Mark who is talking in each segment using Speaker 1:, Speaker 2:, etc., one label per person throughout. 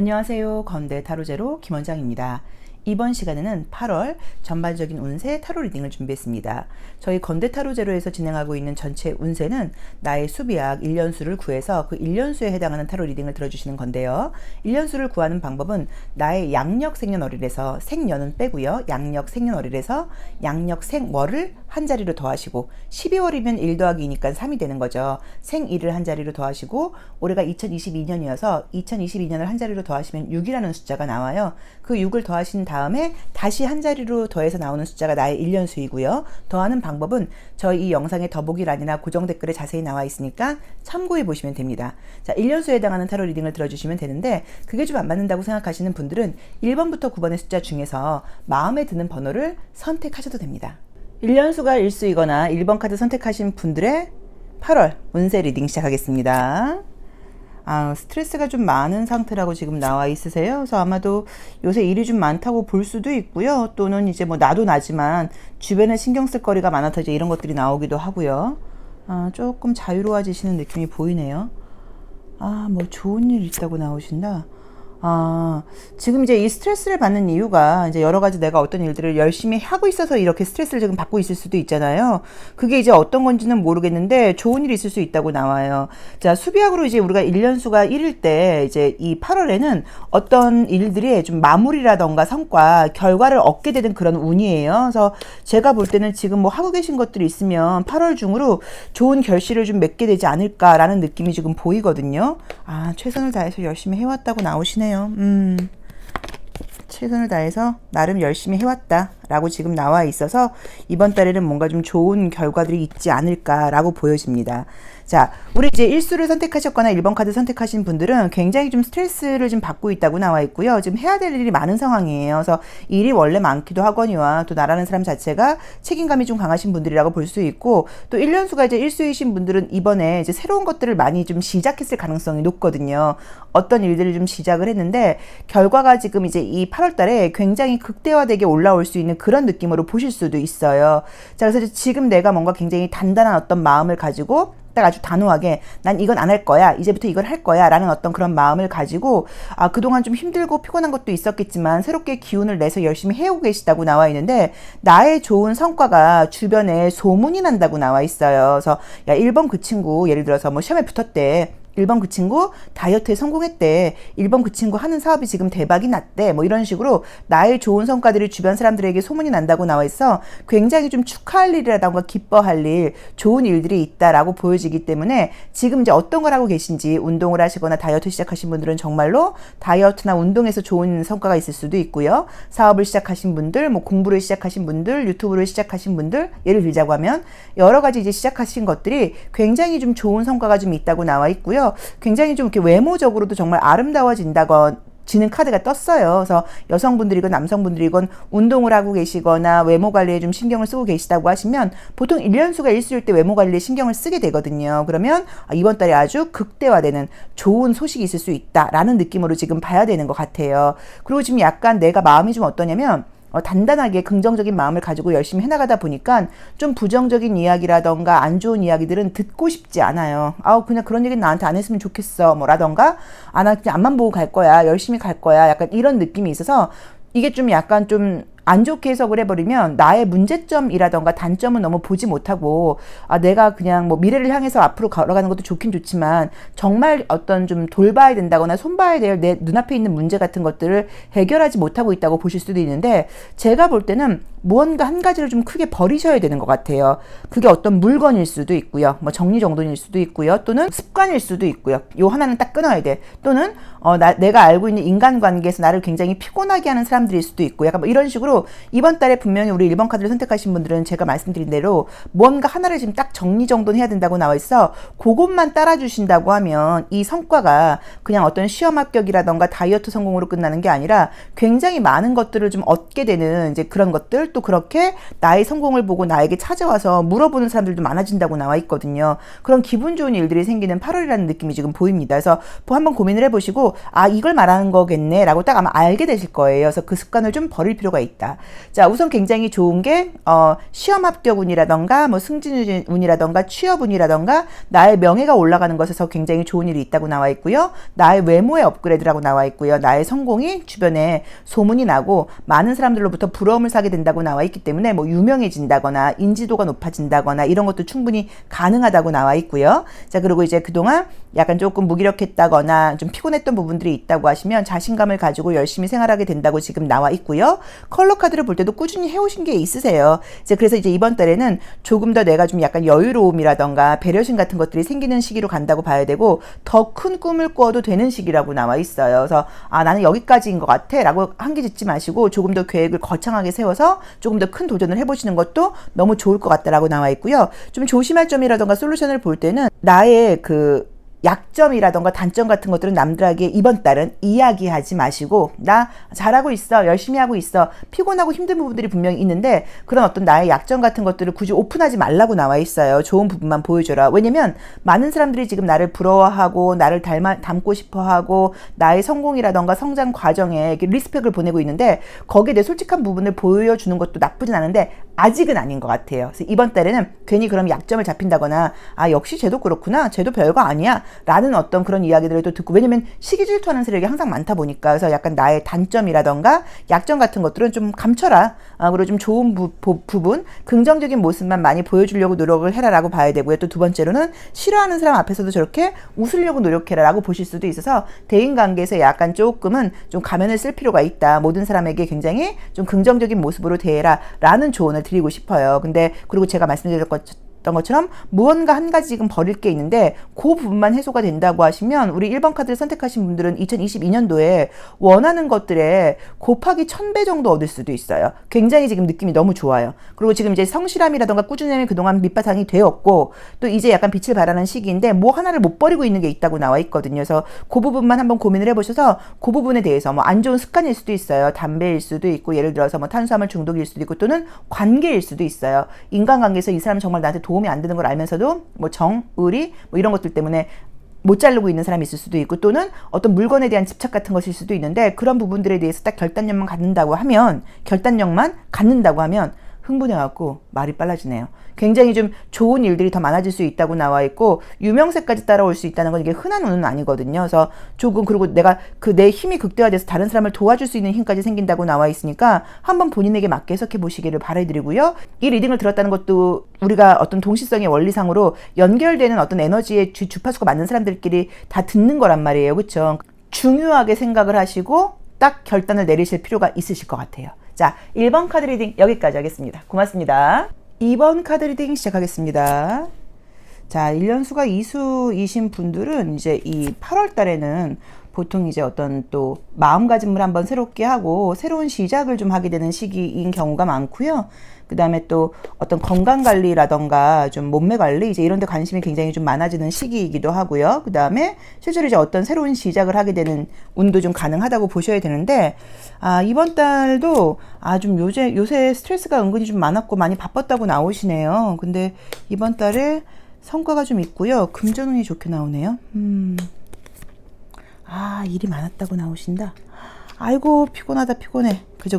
Speaker 1: 안녕하세요. 건대 타로제로 김원장입니다. 이번 시간에는 8월 전반적인 운세 타로 리딩을 준비했습니다. 저희 건대 타로제로에서 진행하고 있는 전체 운세는 나의 수비약 1년수를 구해서 그 1년수에 해당하는 타로 리딩을 들어주시는 건데요. 1년수를 구하는 방법은 나의 양력 생년월일에서 생년은 빼고요. 양력 생년월일에서 양력 생월을 한 자리로 더하시고 12월이면 1 더하기 2니까 3이 되는 거죠. 생일을 한 자리로 더하시고 올해가 2022년이어서 2022년을 한 자리로 더하시면 6이라는 숫자가 나와요. 그 6을 더하신 다음에 다시 한 자리로 더해서 나오는 숫자가 나의 1년수이고요. 더하는 방법은 저희 이 영상의 더보기란이나 고정 댓글에 자세히 나와 있으니까 참고해 보시면 됩니다. 자, 1년수에 해당하는 타로 리딩을 들어주시면 되는데 그게 좀 안 맞는다고 생각하시는 분들은 1번부터 9번의 숫자 중에서 마음에 드는 번호를 선택하셔도 됩니다. 1년수가 1수이거나 1번 카드 선택하신 분들의 8월 운세 리딩 시작하겠습니다. 스트레스가 좀 많은 상태라고 지금 나와 있으세요. 그래서 아마도 요새 일이 좀 많다고 볼 수도 있고요. 또는 이제 뭐 나도 나지만 주변에 신경 쓸 거리가 많아서 이제 이런 것들이 나오기도 하고요. 조금 자유로워지시는 느낌이 보이네요. 뭐 좋은 일 있다고 나오신다. 지금 이제 이 스트레스를 받는 이유가 이제 여러 가지 내가 어떤 일들을 열심히 하고 있어서 이렇게 스트레스를 지금 받고 있을 수도 있잖아요. 그게 이제 어떤 건지는 모르겠는데 좋은 일이 있을 수 있다고 나와요. 자, 수비약으로 이제 우리가 1년수가 1일 때 이제 이 8월에는 어떤 일들이 좀 마무리라던가 성과, 결과를 얻게 되는 그런 운이에요. 그래서 제가 볼 때는 지금 뭐 하고 계신 것들이 있으면 8월 중으로 좋은 결실을 좀 맺게 되지 않을까라는 느낌이 지금 보이거든요. 최선을 다해서 열심히 해왔다고 나오시네요. 최선을 다해서 나름 열심히 해왔다 라고 지금 나와 있어서 이번 달에는 뭔가 좀 좋은 결과들이 있지 않을까라고 보여집니다. 자, 우리 이제 1수를 선택하셨거나 1번 카드 선택하신 분들은 굉장히 좀 스트레스를 좀 받고 있다고 나와 있고요. 지금 해야 될 일이 많은 상황이에요. 그래서 일이 원래 많기도 하거니와 또 나라는 사람 자체가 책임감이 좀 강하신 분들이라고 볼 수 있고, 또 1년수가 이제 1수이신 분들은 이번에 이제 새로운 것들을 많이 좀 시작했을 가능성이 높거든요. 어떤 일들을 좀 시작을 했는데 결과가 지금 이제 이 8월 달에 굉장히 극대화되게 올라올 수 있는 그런 느낌으로 보실 수도 있어요. 자, 그래서 지금 내가 뭔가 굉장히 단단한 어떤 마음을 가지고 딱 아주 단호하게 난 이건 안 할 거야, 이제부터 이걸 할 거야 라는 어떤 그런 마음을 가지고 그동안 좀 힘들고 피곤한 것도 있었겠지만 새롭게 기운을 내서 열심히 해오고 계시다고 나와 있는데 나의 좋은 성과가 주변에 소문이 난다고 나와 있어요. 그래서 야, 1번 그 친구 예를 들어서 뭐 시험에 붙었대, 1번 그 친구 다이어트에 성공했대, 1번 그 친구 하는 사업이 지금 대박이 났대, 뭐 이런 식으로 나의 좋은 성과들이 주변 사람들에게 소문이 난다고 나와 있어 굉장히 좀 축하할 일이라던가 기뻐할 일, 좋은 일들이 있다라고 보여지기 때문에 지금 이제 어떤 걸 하고 계신지, 운동을 하시거나 다이어트 시작하신 분들은 정말로 다이어트나 운동에서 좋은 성과가 있을 수도 있고요. 사업을 시작하신 분들, 뭐 공부를 시작하신 분들, 유튜브를 시작하신 분들, 예를 들자고 하면 여러 가지 이제 시작하신 것들이 굉장히 좀 좋은 성과가 좀 있다고 나와 있고요. 굉장히 좀 이렇게 외모적으로도 정말 아름다워진다거나 지는 카드가 떴어요. 그래서 여성분들이건 남성분들이건 운동을 하고 계시거나 외모 관리에 좀 신경을 쓰고 계시다고 하시면 보통 1년수가 1수일 때 외모 관리에 신경을 쓰게 되거든요. 그러면 이번 달에 아주 극대화되는 좋은 소식이 있을 수 있다라는 느낌으로 지금 봐야 되는 것 같아요. 그리고 지금 약간 내가 마음이 좀 어떠냐면 단단하게 긍정적인 마음을 가지고 열심히 해나가다 보니까 좀 부정적인 이야기라던가 안 좋은 이야기들은 듣고 싶지 않아요. 그냥 그런 얘기는 나한테 안 했으면 좋겠어 뭐라던가 나 그냥 앞만 보고 갈 거야, 열심히 갈 거야, 약간 이런 느낌이 있어서 이게 좀 약간 좀 안 좋게 해석을 해버리면 나의 문제점이라던가 단점은 너무 보지 못하고 내가 그냥 뭐 미래를 향해서 앞으로 걸어가는 것도 좋긴 좋지만 정말 어떤 좀 돌봐야 된다거나 손봐야 될 내 눈앞에 있는 문제 같은 것들을 해결하지 못하고 있다고 보실 수도 있는데 제가 볼 때는 무언가 한 가지를 좀 크게 버리셔야 되는 것 같아요. 그게 어떤 물건일 수도 있고요, 뭐 정리정돈일 수도 있고요, 또는 습관일 수도 있고요. 요 하나는 딱 끊어야 돼. 또는 내가 알고 있는 인간관계에서 나를 굉장히 피곤하게 하는 사람들일 수도 있고, 약간 뭐 이런 식으로 이번 달에 분명히 우리 1번 카드를 선택하신 분들은 제가 말씀드린 대로 뭔가 하나를 지금 딱 정리정돈해야 된다고 나와 있어. 그것만 따라주신다고 하면 이 성과가 그냥 어떤 시험 합격이라던가 다이어트 성공으로 끝나는 게 아니라 굉장히 많은 것들을 좀 얻게 되는 이제 그런 것들, 분들 또 그렇게 나의 성공을 보고 나에게 찾아와서 물어보는 사람들도 많아진다고 나와 있거든요. 그런 기분 좋은 일들이 생기는 8월이라는 느낌이 지금 보입니다. 그래서 한번 고민을 해보시고 아 이걸 말하는 거겠네 라고 딱 아마 알게 되실 거예요. 그래서 그 습관을 좀 버릴 필요가 있다. 자, 우선 굉장히 좋은 게 시험 합격운이라던가 뭐 승진운이라던가 취업운이라던가 나의 명예가 올라가는 것에서 굉장히 좋은 일이 있다고 나와 있고요. 나의 외모의 업그레이드라고 나와 있고요. 나의 성공이 주변에 소문이 나고 많은 사람들로부터 부러움을 사게 된다고 나와 있기 때문에 뭐 유명해진다거나 인지도가 높아진다거나 이런 것도 충분히 가능하다고 나와 있고요. 자, 그리고 이제 그동안 약간 조금 무기력했다거나 좀 피곤했던 부분들이 있다고 하시면 자신감을 가지고 열심히 생활하게 된다고 지금 나와 있고요. 컬러 카드를 볼 때도 꾸준히 해오신 게 있으세요. 이제 그래서 이제 이번 달에는 조금 더 내가 좀 약간 여유로움이라던가 배려심 같은 것들이 생기는 시기로 간다고 봐야 되고 더 큰 꿈을 꾸어도 되는 시기라고 나와 있어요. 그래서 아 나는 여기까지인 것 같아 라고 한계 짓지 마시고 조금 더 계획을 거창하게 세워서 조금 더 큰 도전을 해보시는 것도 너무 좋을 것 같다라고 나와 있고요. 좀 조심할 점이라던가 솔루션을 볼 때는 나의 그 약점이라던가 단점 같은 것들은 남들에게 이번 달은 이야기하지 마시고 나 잘하고 있어 열심히 하고 있어 피곤하고 힘든 부분들이 분명히 있는데 그런 어떤 나의 약점 같은 것들을 굳이 오픈하지 말라고 나와 있어요. 좋은 부분만 보여줘라. 왜냐면 많은 사람들이 지금 나를 부러워하고 나를 닮고 싶어하고 나의 성공이라던가 성장 과정에 리스펙을 보내고 있는데 거기에 대해 솔직한 부분을 보여주는 것도 나쁘진 않은데 아직은 아닌 것 같아요. 그래서 이번 달에는 괜히 그럼 약점을 잡힌다거나 아 역시 쟤도 그렇구나 쟤도 별거 아니야 라는 어떤 그런 이야기들을 또 듣고 왜냐면 시기 질투하는 세력이 항상 많다 보니까 그래서 약간 나의 단점이라던가 약점 같은 것들은 좀 감춰라. 그리고 좀 좋은 부분 긍정적인 모습만 많이 보여주려고 노력을 해라 라고 봐야 되고요. 또 두 번째로는 싫어하는 사람 앞에서도 저렇게 웃으려고 노력해라 라고 보실 수도 있어서 대인관계에서 약간 조금은 좀 가면을 쓸 필요가 있다. 모든 사람에게 굉장히 좀 긍정적인 모습으로 대해라 라는 조언을 드리고 싶어요. 근데 그리고 제가 말씀드렸던 것처럼 무언가 한 가지 지금 버릴 게 있는데 그 부분만 해소가 된다고 하시면 우리 1번 카드를 선택하신 분들은 2022년도에 원하는 것들에 곱하기 1000배 정도 얻을 수도 있어요. 굉장히 지금 느낌이 너무 좋아요. 그리고 지금 이제 성실함이라던가 꾸준함이 그동안 밑바탕이 되었고 또 이제 약간 빛을 발하는 시기인데 뭐 하나를 못 버리고 있는 게 있다고 나와 있거든요. 그래서 그 부분만 한번 고민을 해보셔서 그 부분에 대해서 뭐 안 좋은 습관일 수도 있어요. 담배일 수도 있고 예를 들어서 뭐 탄수화물 중독일 수도 있고 또는 관계일 수도 있어요. 인간관계에서 이 사람 정말 나한테 도움이 안 되는 걸 알면서도 뭐 정, 의리 뭐 이런 것들 때문에 못 자르고 있는 사람이 있을 수도 있고 또는 어떤 물건에 대한 집착 같은 것일 수도 있는데 그런 부분들에 대해서 딱 결단력만 갖는다고 하면 흥분해갖고 말이 빨라지네요. 굉장히 좀 좋은 일들이 더 많아질 수 있다고 나와 있고 유명세까지 따라올 수 있다는 건 이게 흔한 운은 아니거든요. 그래서 조금 그리고 내가 내 힘이 극대화돼서 다른 사람을 도와줄 수 있는 힘까지 생긴다고 나와 있으니까 한번 본인에게 맞게 해석해 보시기를 바라드리고요. 이 리딩을 들었다는 것도 우리가 어떤 동시성의 원리상으로 연결되는 어떤 에너지의 주파수가 맞는 사람들끼리 다 듣는 거란 말이에요. 그렇죠? 중요하게 생각을 하시고 딱 결단을 내리실 필요가 있으실 것 같아요. 자, 1번 카드 리딩 여기까지 하겠습니다. 고맙습니다. 2번 카드 리딩 시작하겠습니다. 자, 1년수가 이수이신 분들은 이제 이 8월 달에는 보통 이제 어떤 또 마음가짐을 한번 새롭게 하고 새로운 시작을 좀 하게 되는 시기인 경우가 많고요. 그 다음에 또 어떤 건강관리라던가 좀 몸매관리 이제 이런 데 관심이 굉장히 좀 많아지는 시기이기도 하고요. 그 다음에 실제로 이제 어떤 새로운 시작을 하게 되는 운도 좀 가능하다고 보셔야 되는데 이번 달도 좀 요새 스트레스가 은근히 좀 많았고 많이 바빴다고 나오시네요. 근데 이번 달에 성과가 좀 있고요. 금전운이 좋게 나오네요. 일이 많았다고 나오신다. 아이고 피곤하다 피곤해. 그죠.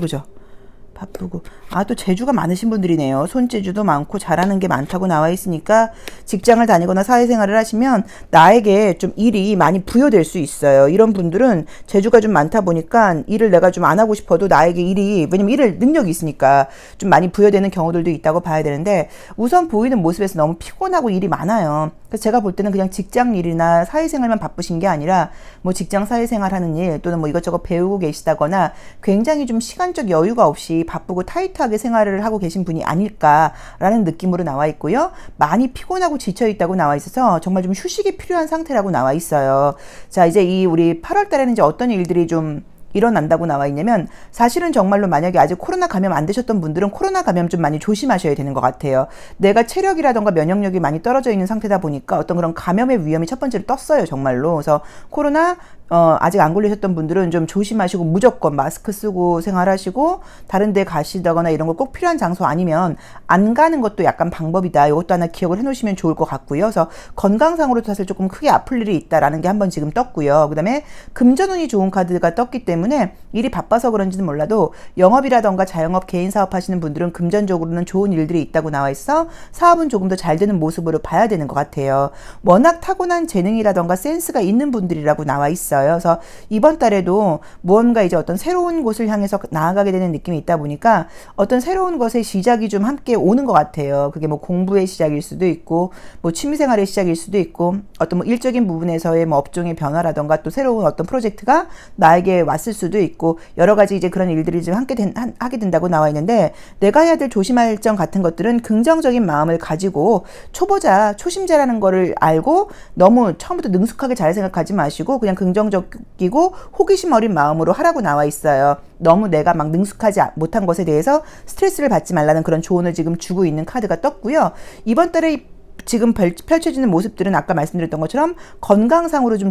Speaker 1: 바쁘고 또 재주가 많으신 분들이네요. 손재주도 많고 잘하는 게 많다고 나와 있으니까 직장을 다니거나 사회생활을 하시면 나에게 좀 일이 많이 부여될 수 있어요. 이런 분들은 재주가 좀 많다 보니까 일을 내가 좀 안 하고 싶어도 나에게 왜냐면 일을 능력이 있으니까 좀 많이 부여되는 경우들도 있다고 봐야 되는데 우선 보이는 모습에서 너무 피곤하고 일이 많아요. 그래서 제가 볼 때는 그냥 직장 일이나 사회생활만 바쁘신 게 아니라 뭐 직장 사회생활 하는 일 또는 뭐 이것저것 배우고 계시다거나 굉장히 좀 시간적 여유가 없이 바쁘고 타이트하게 생활을 하고 계신 분이 아닐까라는 느낌으로 나와 있고요. 많이 피곤하고 지쳐 있다고 나와 있어서 정말 좀 휴식이 필요한 상태라고 나와 있어요. 자, 이제 우리 8월 달에는 이제 어떤 일들이 좀 일어난다고 나와 있냐면 사실은 정말로 만약에 아직 코로나 감염 안 되셨던 분들은 코로나 감염 좀 많이 조심하셔야 되는 것 같아요. 내가 체력이라던가 면역력이 많이 떨어져 있는 상태다 보니까 어떤 그런 감염의 위험이 첫 번째로 떴어요. 정말로. 그래서 코로나 아직 안 걸리셨던 분들은 좀 조심하시고 무조건 마스크 쓰고 생활하시고 다른 데 가시다거나 이런 거 꼭 필요한 장소 아니면 안 가는 것도 약간 방법이다. 이것도 하나 기억을 해 놓으시면 좋을 것 같고요. 그래서 건강상으로도 사실 조금 크게 아플 일이 있다라는 게 한번 지금 떴고요. 그 다음에 금전운이 좋은 카드가 떴기 때문에 일이 바빠서 그런지는 몰라도 영업이라던가 자영업 개인 사업 하시는 분들은 금전적으로는 좋은 일들이 있다고 나와 있어 사업은 조금 더 잘 되는 모습으로 봐야 되는 것 같아요. 워낙 타고난 재능이라던가 센스가 있는 분들이라고 나와 있어요. 그래서 이번 달에도 무언가 이제 어떤 새로운 곳을 향해서 나아가게 되는 느낌이 있다 보니까 어떤 새로운 것의 시작이 좀 함께 오는 것 같아요. 그게 뭐 공부의 시작일 수도 있고 뭐 취미생활의 시작일 수도 있고 어떤 뭐 일적인 부분에서의 뭐 업종의 변화라던가 또 새로운 어떤 프로젝트가 나에게 왔을 수도 있고 여러 가지 이제 그런 일들이 좀 함께 하게 된다고 나와 있는데 내가 해야 될 조심할 점 같은 것들은 긍정적인 마음을 가지고 초보자, 초심자라는 거를 알고 너무 처음부터 능숙하게 잘 생각하지 마시고 그냥 긍정적이고 호기심 어린 마음으로 하라고 나와 있어요. 너무 내가 막 능숙하지 못한 것에 대해서 스트레스를 받지 말라는 그런 조언을 지금 주고 있는 카드가 떴고요. 이번 달에 지금 펼쳐지는 모습들은 아까 말씀드렸던 것처럼 건강상으로 좀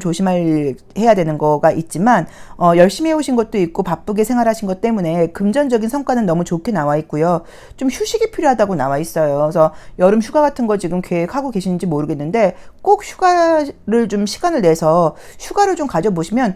Speaker 1: 해야 되는 거가 있지만 열심히 해오신 것도 있고 바쁘게 생활하신 것 때문에 금전적인 성과는 너무 좋게 나와 있고요. 좀 휴식이 필요하다고 나와 있어요. 그래서 여름 휴가 같은 거 지금 계획하고 계시는지 모르겠는데 꼭 휴가를 좀 시간을 내서 휴가를 좀 가져보시면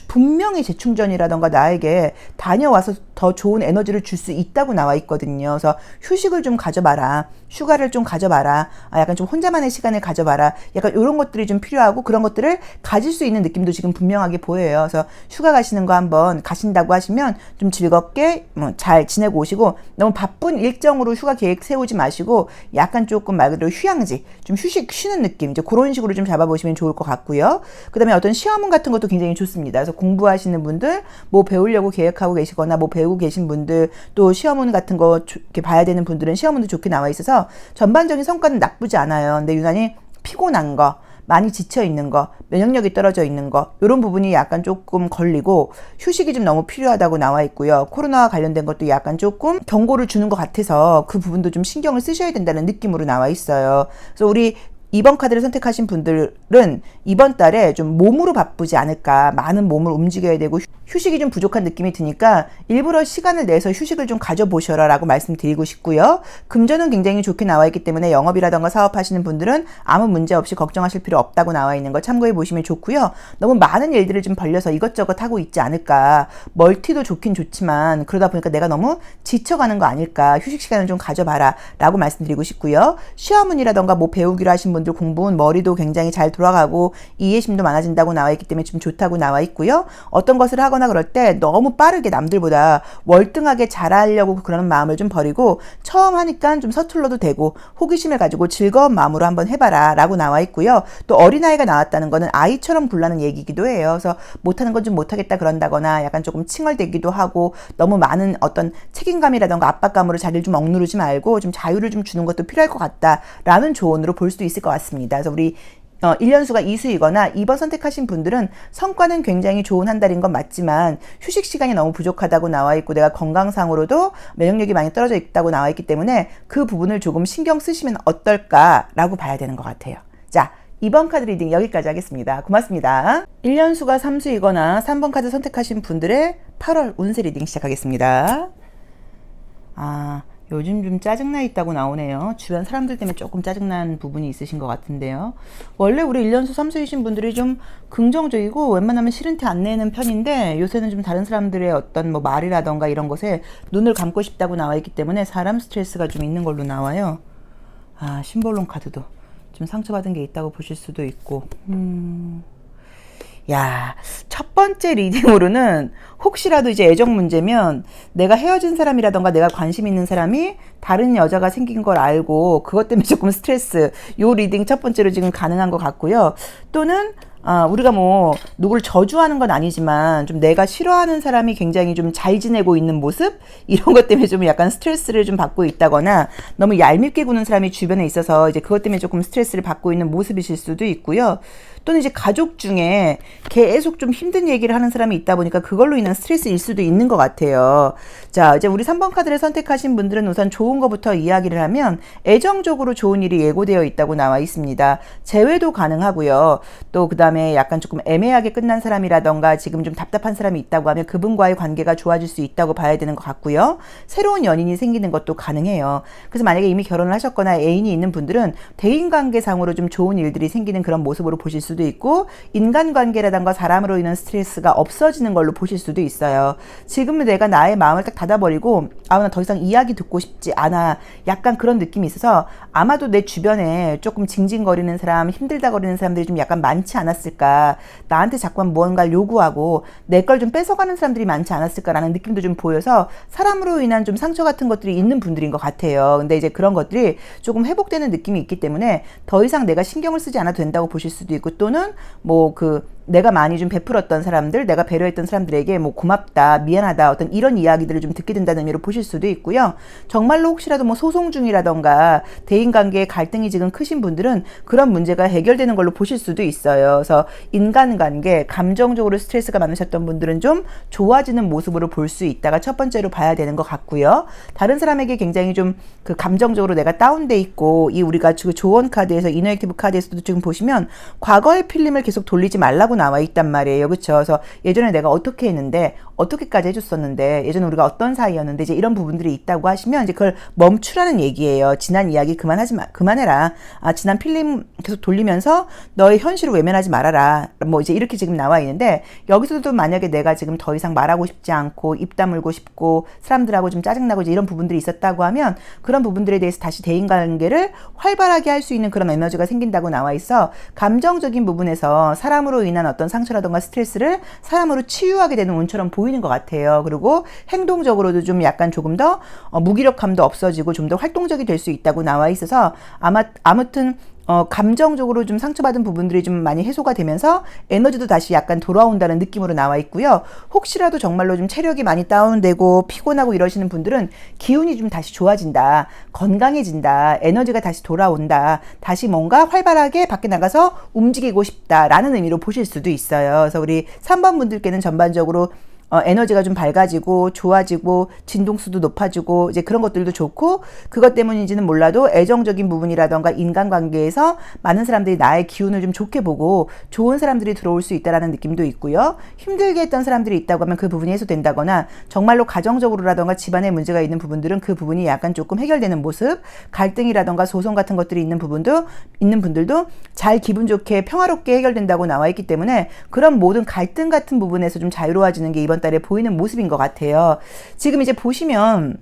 Speaker 1: 분명히 재충전이라던가 나에게 다녀와서 더 좋은 에너지를 줄 수 있다고 나와 있거든요. 그래서 휴식을 좀 가져봐라. 휴가를 좀 가져봐라. 약간 좀 혼자만의 시간을 가져봐라. 약간 이런 것들이 좀 필요하고 그런 것들을 가질 수 있는 느낌도 지금 분명하게 보여요. 그래서 휴가 가시는 거 한번 가신다고 하시면 좀 즐겁게 잘 지내고 오시고 너무 바쁜 일정으로 휴가 계획 세우지 마시고 약간 조금 말 그대로 휴양지, 좀 쉬는 느낌 이제 그런 식으로 좀 잡아보시면 좋을 것 같고요. 그 다음에 어떤 시험문 같은 것도 굉장히 좋습니다. 그래서 공부하시는 분들, 뭐 배우려고 계획하고 계시거나 뭐 배우고 계신 분들, 또 시험문 같은 거 이렇게 봐야 되는 분들은 시험문도 좋게 나와 있어서 전반적인 성과는 나쁘지 않아요. 근데 유난히 피곤한 거, 많이 지쳐 있는 거, 면역력이 떨어져 있는 거 이런 부분이 약간 조금 걸리고 휴식이 좀 너무 필요하다고 나와 있고요. 코로나와 관련된 것도 약간 조금 경고를 주는 것 같아서 그 부분도 좀 신경을 쓰셔야 된다는 느낌으로 나와 있어요. 그래서 우리 이번 카드를 선택하신 분들은 이번 달에 좀 몸으로 바쁘지 않을까. 많은 몸을 움직여야 되고 휴식이 좀 부족한 느낌이 드니까 일부러 시간을 내서 휴식을 좀 가져보셔라 라고 말씀드리고 싶고요. 금전은 굉장히 좋게 나와 있기 때문에 영업이라던가 사업하시는 분들은 아무 문제 없이 걱정하실 필요 없다고 나와 있는 거 참고해 보시면 좋고요. 너무 많은 일들을 좀 벌려서 이것저것 하고 있지 않을까. 멀티도 좋긴 좋지만 그러다 보니까 내가 너무 지쳐가는 거 아닐까. 휴식 시간을 좀 가져봐라 라고 말씀드리고 싶고요. 시험문이라던가 뭐 배우기로 하신 분들 공부는 머리도 굉장히 잘 돌아가고 이해심도 많아진다고 나와 있기 때문에 좀 좋다고 나와 있고요. 어떤 것을 하거나 그럴 때 너무 빠르게 남들보다 월등하게 잘하려고 그러는 마음을 좀 버리고 처음 하니까 좀 서툴러도 되고 호기심을 가지고 즐거운 마음으로 한번 해봐라 라고 나와 있고요. 또 어린아이가 나왔다는 거는 아이처럼 굴라는 얘기기도 해요. 그래서 못하는 건 좀 못하겠다 그런다거나 약간 조금 칭얼대기도 하고 너무 많은 어떤 책임감이라던가 압박감으로 자리를 좀 억누르지 말고 좀 자유를 좀 주는 것도 필요할 것 같다라는 조언으로 볼 수도 있을 것 같습니다. 그래서 우리 1년수가 이수이거나 2번 선택하신 분들은 성과는 굉장히 좋은 한 달인 건 맞지만 휴식 시간이 너무 부족하다고 나와 있고 내가 건강상으로도 면역력이 많이 떨어져 있다고 나와 있기 때문에 그 부분을 조금 신경 쓰시면 어떨까라고 봐야 되는 것 같아요. 자, 2번 카드 리딩 여기까지 하겠습니다. 고맙습니다. 1년수가 3수이거나 3번 카드 선택하신 분들의 8월 운세 리딩 시작하겠습니다. 요즘 좀 짜증나 있다고 나오네요. 주변 사람들 때문에 조금 짜증난 부분이 있으신 것 같은데요. 원래 우리 1년수 3수이신 분들이 좀 긍정적이고 웬만하면 싫은 티 안 내는 편인데 요새는 좀 다른 사람들의 어떤 뭐 말이라던가 이런 것에 눈을 감고 싶다고 나와 있기 때문에 사람 스트레스가 좀 있는 걸로 나와요. 심볼론 카드도 좀 상처받은 게 있다고 보실 수도 있고. 야, 첫 번째 리딩으로는 혹시라도 이제 애정 문제면 내가 헤어진 사람이라던가 내가 관심 있는 사람이 다른 여자가 생긴 걸 알고 그것 때문에 조금 스트레스, 요 리딩 첫 번째로 지금 가능한 것 같고요. 또는 우리가 뭐 누구를 저주하는 건 아니지만 좀 내가 싫어하는 사람이 굉장히 좀 잘 지내고 있는 모습 이런 것 때문에 좀 약간 스트레스를 좀 받고 있다거나 너무 얄밉게 구는 사람이 주변에 있어서 이제 그것 때문에 조금 스트레스를 받고 있는 모습이실 수도 있고요. 또는 이제 가족 중에 계속 좀 힘든 얘기를 하는 사람이 있다 보니까 그걸로 인한 스트레스일 수도 있는 것 같아요. 자, 이제 우리 3번 카드를 선택하신 분들은 우선 좋은 것부터 이야기를 하면 애정적으로 좋은 일이 예고되어 있다고 나와 있습니다. 재회도 가능하고요. 또 그다음에 다음에 약간 조금 애매하게 끝난 사람이라던가 지금 좀 답답한 사람이 있다고 하면 그분과의 관계가 좋아질 수 있다고 봐야 되는 것 같고요. 새로운 연인이 생기는 것도 가능해요. 그래서 만약에 이미 결혼을 하셨거나 애인이 있는 분들은 대인관계상으로 좀 좋은 일들이 생기는 그런 모습으로 보실 수도 있고, 인간관계라던가 사람으로 인한 스트레스가 없어지는 걸로 보실 수도 있어요. 지금은 내가 나의 마음을 딱 닫아버리고 나 더 이상 이야기 듣고 싶지 않아, 약간 그런 느낌이 있어서 아마도 내 주변에 조금 징징거리는 사람, 힘들다 거리는 사람들이 좀 약간 많지 않았을까, 나한테 자꾸만 무언가를 요구하고 내 걸 좀 뺏어가는 사람들이 많지 않았을까라는 느낌도 좀 보여서 사람으로 인한 좀 상처 같은 것들이 있는 분들인 것 같아요. 근데 이제 그런 것들이 조금 회복되는 느낌이 있기 때문에 더 이상 내가 신경을 쓰지 않아도 된다고 보실 수도 있고, 또는 뭐 내가 많이 좀 베풀었던 사람들, 내가 배려했던 사람들에게 뭐 고맙다, 미안하다, 어떤 이런 이야기들을 좀 듣게 된다는 의미로 보실 수도 있고요. 정말로 혹시라도 뭐 소송 중이라던가 대인관계에 갈등이 지금 크신 분들은 그런 문제가 해결되는 걸로 보실 수도 있어요. 그래서 인간관계, 감정적으로 스트레스가 많으셨던 분들은 좀 좋아지는 모습으로 볼 수 있다가 첫 번째로 봐야 되는 것 같고요. 다른 사람에게 굉장히 좀 그 감정적으로 내가 다운돼 있고, 이 우리가 지금 조언 카드에서 이너액티브 카드에서도 지금 보시면 과거의 필름을 계속 돌리지 말라고 나와 있단 말이에요. 그렇죠? 그래서 예전에 내가 어떻게 했는데, 어떻게까지 해줬었는데, 예전에 우리가 어떤 사이였는데, 이제 이런 부분들이 있다고 하시면 이제 그걸 멈추라는 얘기예요. 지난 이야기 그만해라. 지난 필름 계속 돌리면서 너의 현실을 외면하지 말아라. 뭐 이제 이렇게 지금 나와 있는데, 여기서도 만약에 내가 지금 더 이상 말하고 싶지 않고 입 다물고 싶고 사람들하고 좀 짜증나고 이제 이런 부분들이 있었다고 하면, 그런 부분들에 대해서 다시 대인관계를 활발하게 할 수 있는 그런 에너지가 생긴다고 나와 있어, 감정적인 부분에서 사람으로 인한 어떤 상처라던가 스트레스를 사람으로 치유하게 되는 운처럼 보이는 것 같아요. 그리고 행동적으로도 좀 약간 조금 더 무기력함도 없어지고 좀 더 활동적이 될 수 있다고 나와 있어서, 아무튼 감정적으로 좀 상처받은 부분들이 좀 많이 해소가 되면서 에너지도 다시 약간 돌아온다는 느낌으로 나와 있고요. 혹시라도 정말로 좀 체력이 많이 다운되고 피곤하고 이러시는 분들은 기운이 좀 다시 좋아진다, 건강해진다, 에너지가 다시 돌아온다, 다시 뭔가 활발하게 밖에 나가서 움직이고 싶다라는 의미로 보실 수도 있어요. 그래서 우리 3번 분들께는 전반적으로 에너지가 좀 밝아지고 좋아지고 진동수도 높아지고 이제 그런 것들도 좋고, 그것 때문인지는 몰라도 애정적인 부분이라던가 인간관계에서 많은 사람들이 나의 기운을 좀 좋게 보고 좋은 사람들이 들어올 수 있다라는 느낌도 있고요. 힘들게 했던 사람들이 있다고 하면 그 부분이 해소된다거나, 정말로 가정적으로라던가 집안에 문제가 있는 부분들은 그 부분이 약간 조금 해결되는 모습, 갈등이라던가 소송 같은 것들이 있는 분들도 잘 기분 좋게 평화롭게 해결된다고 나와 있기 때문에, 그런 모든 갈등 같은 부분에서 좀 자유로워지는 게 이번 달에 보이는 모습인 것 같아요. 지금 이제 보시면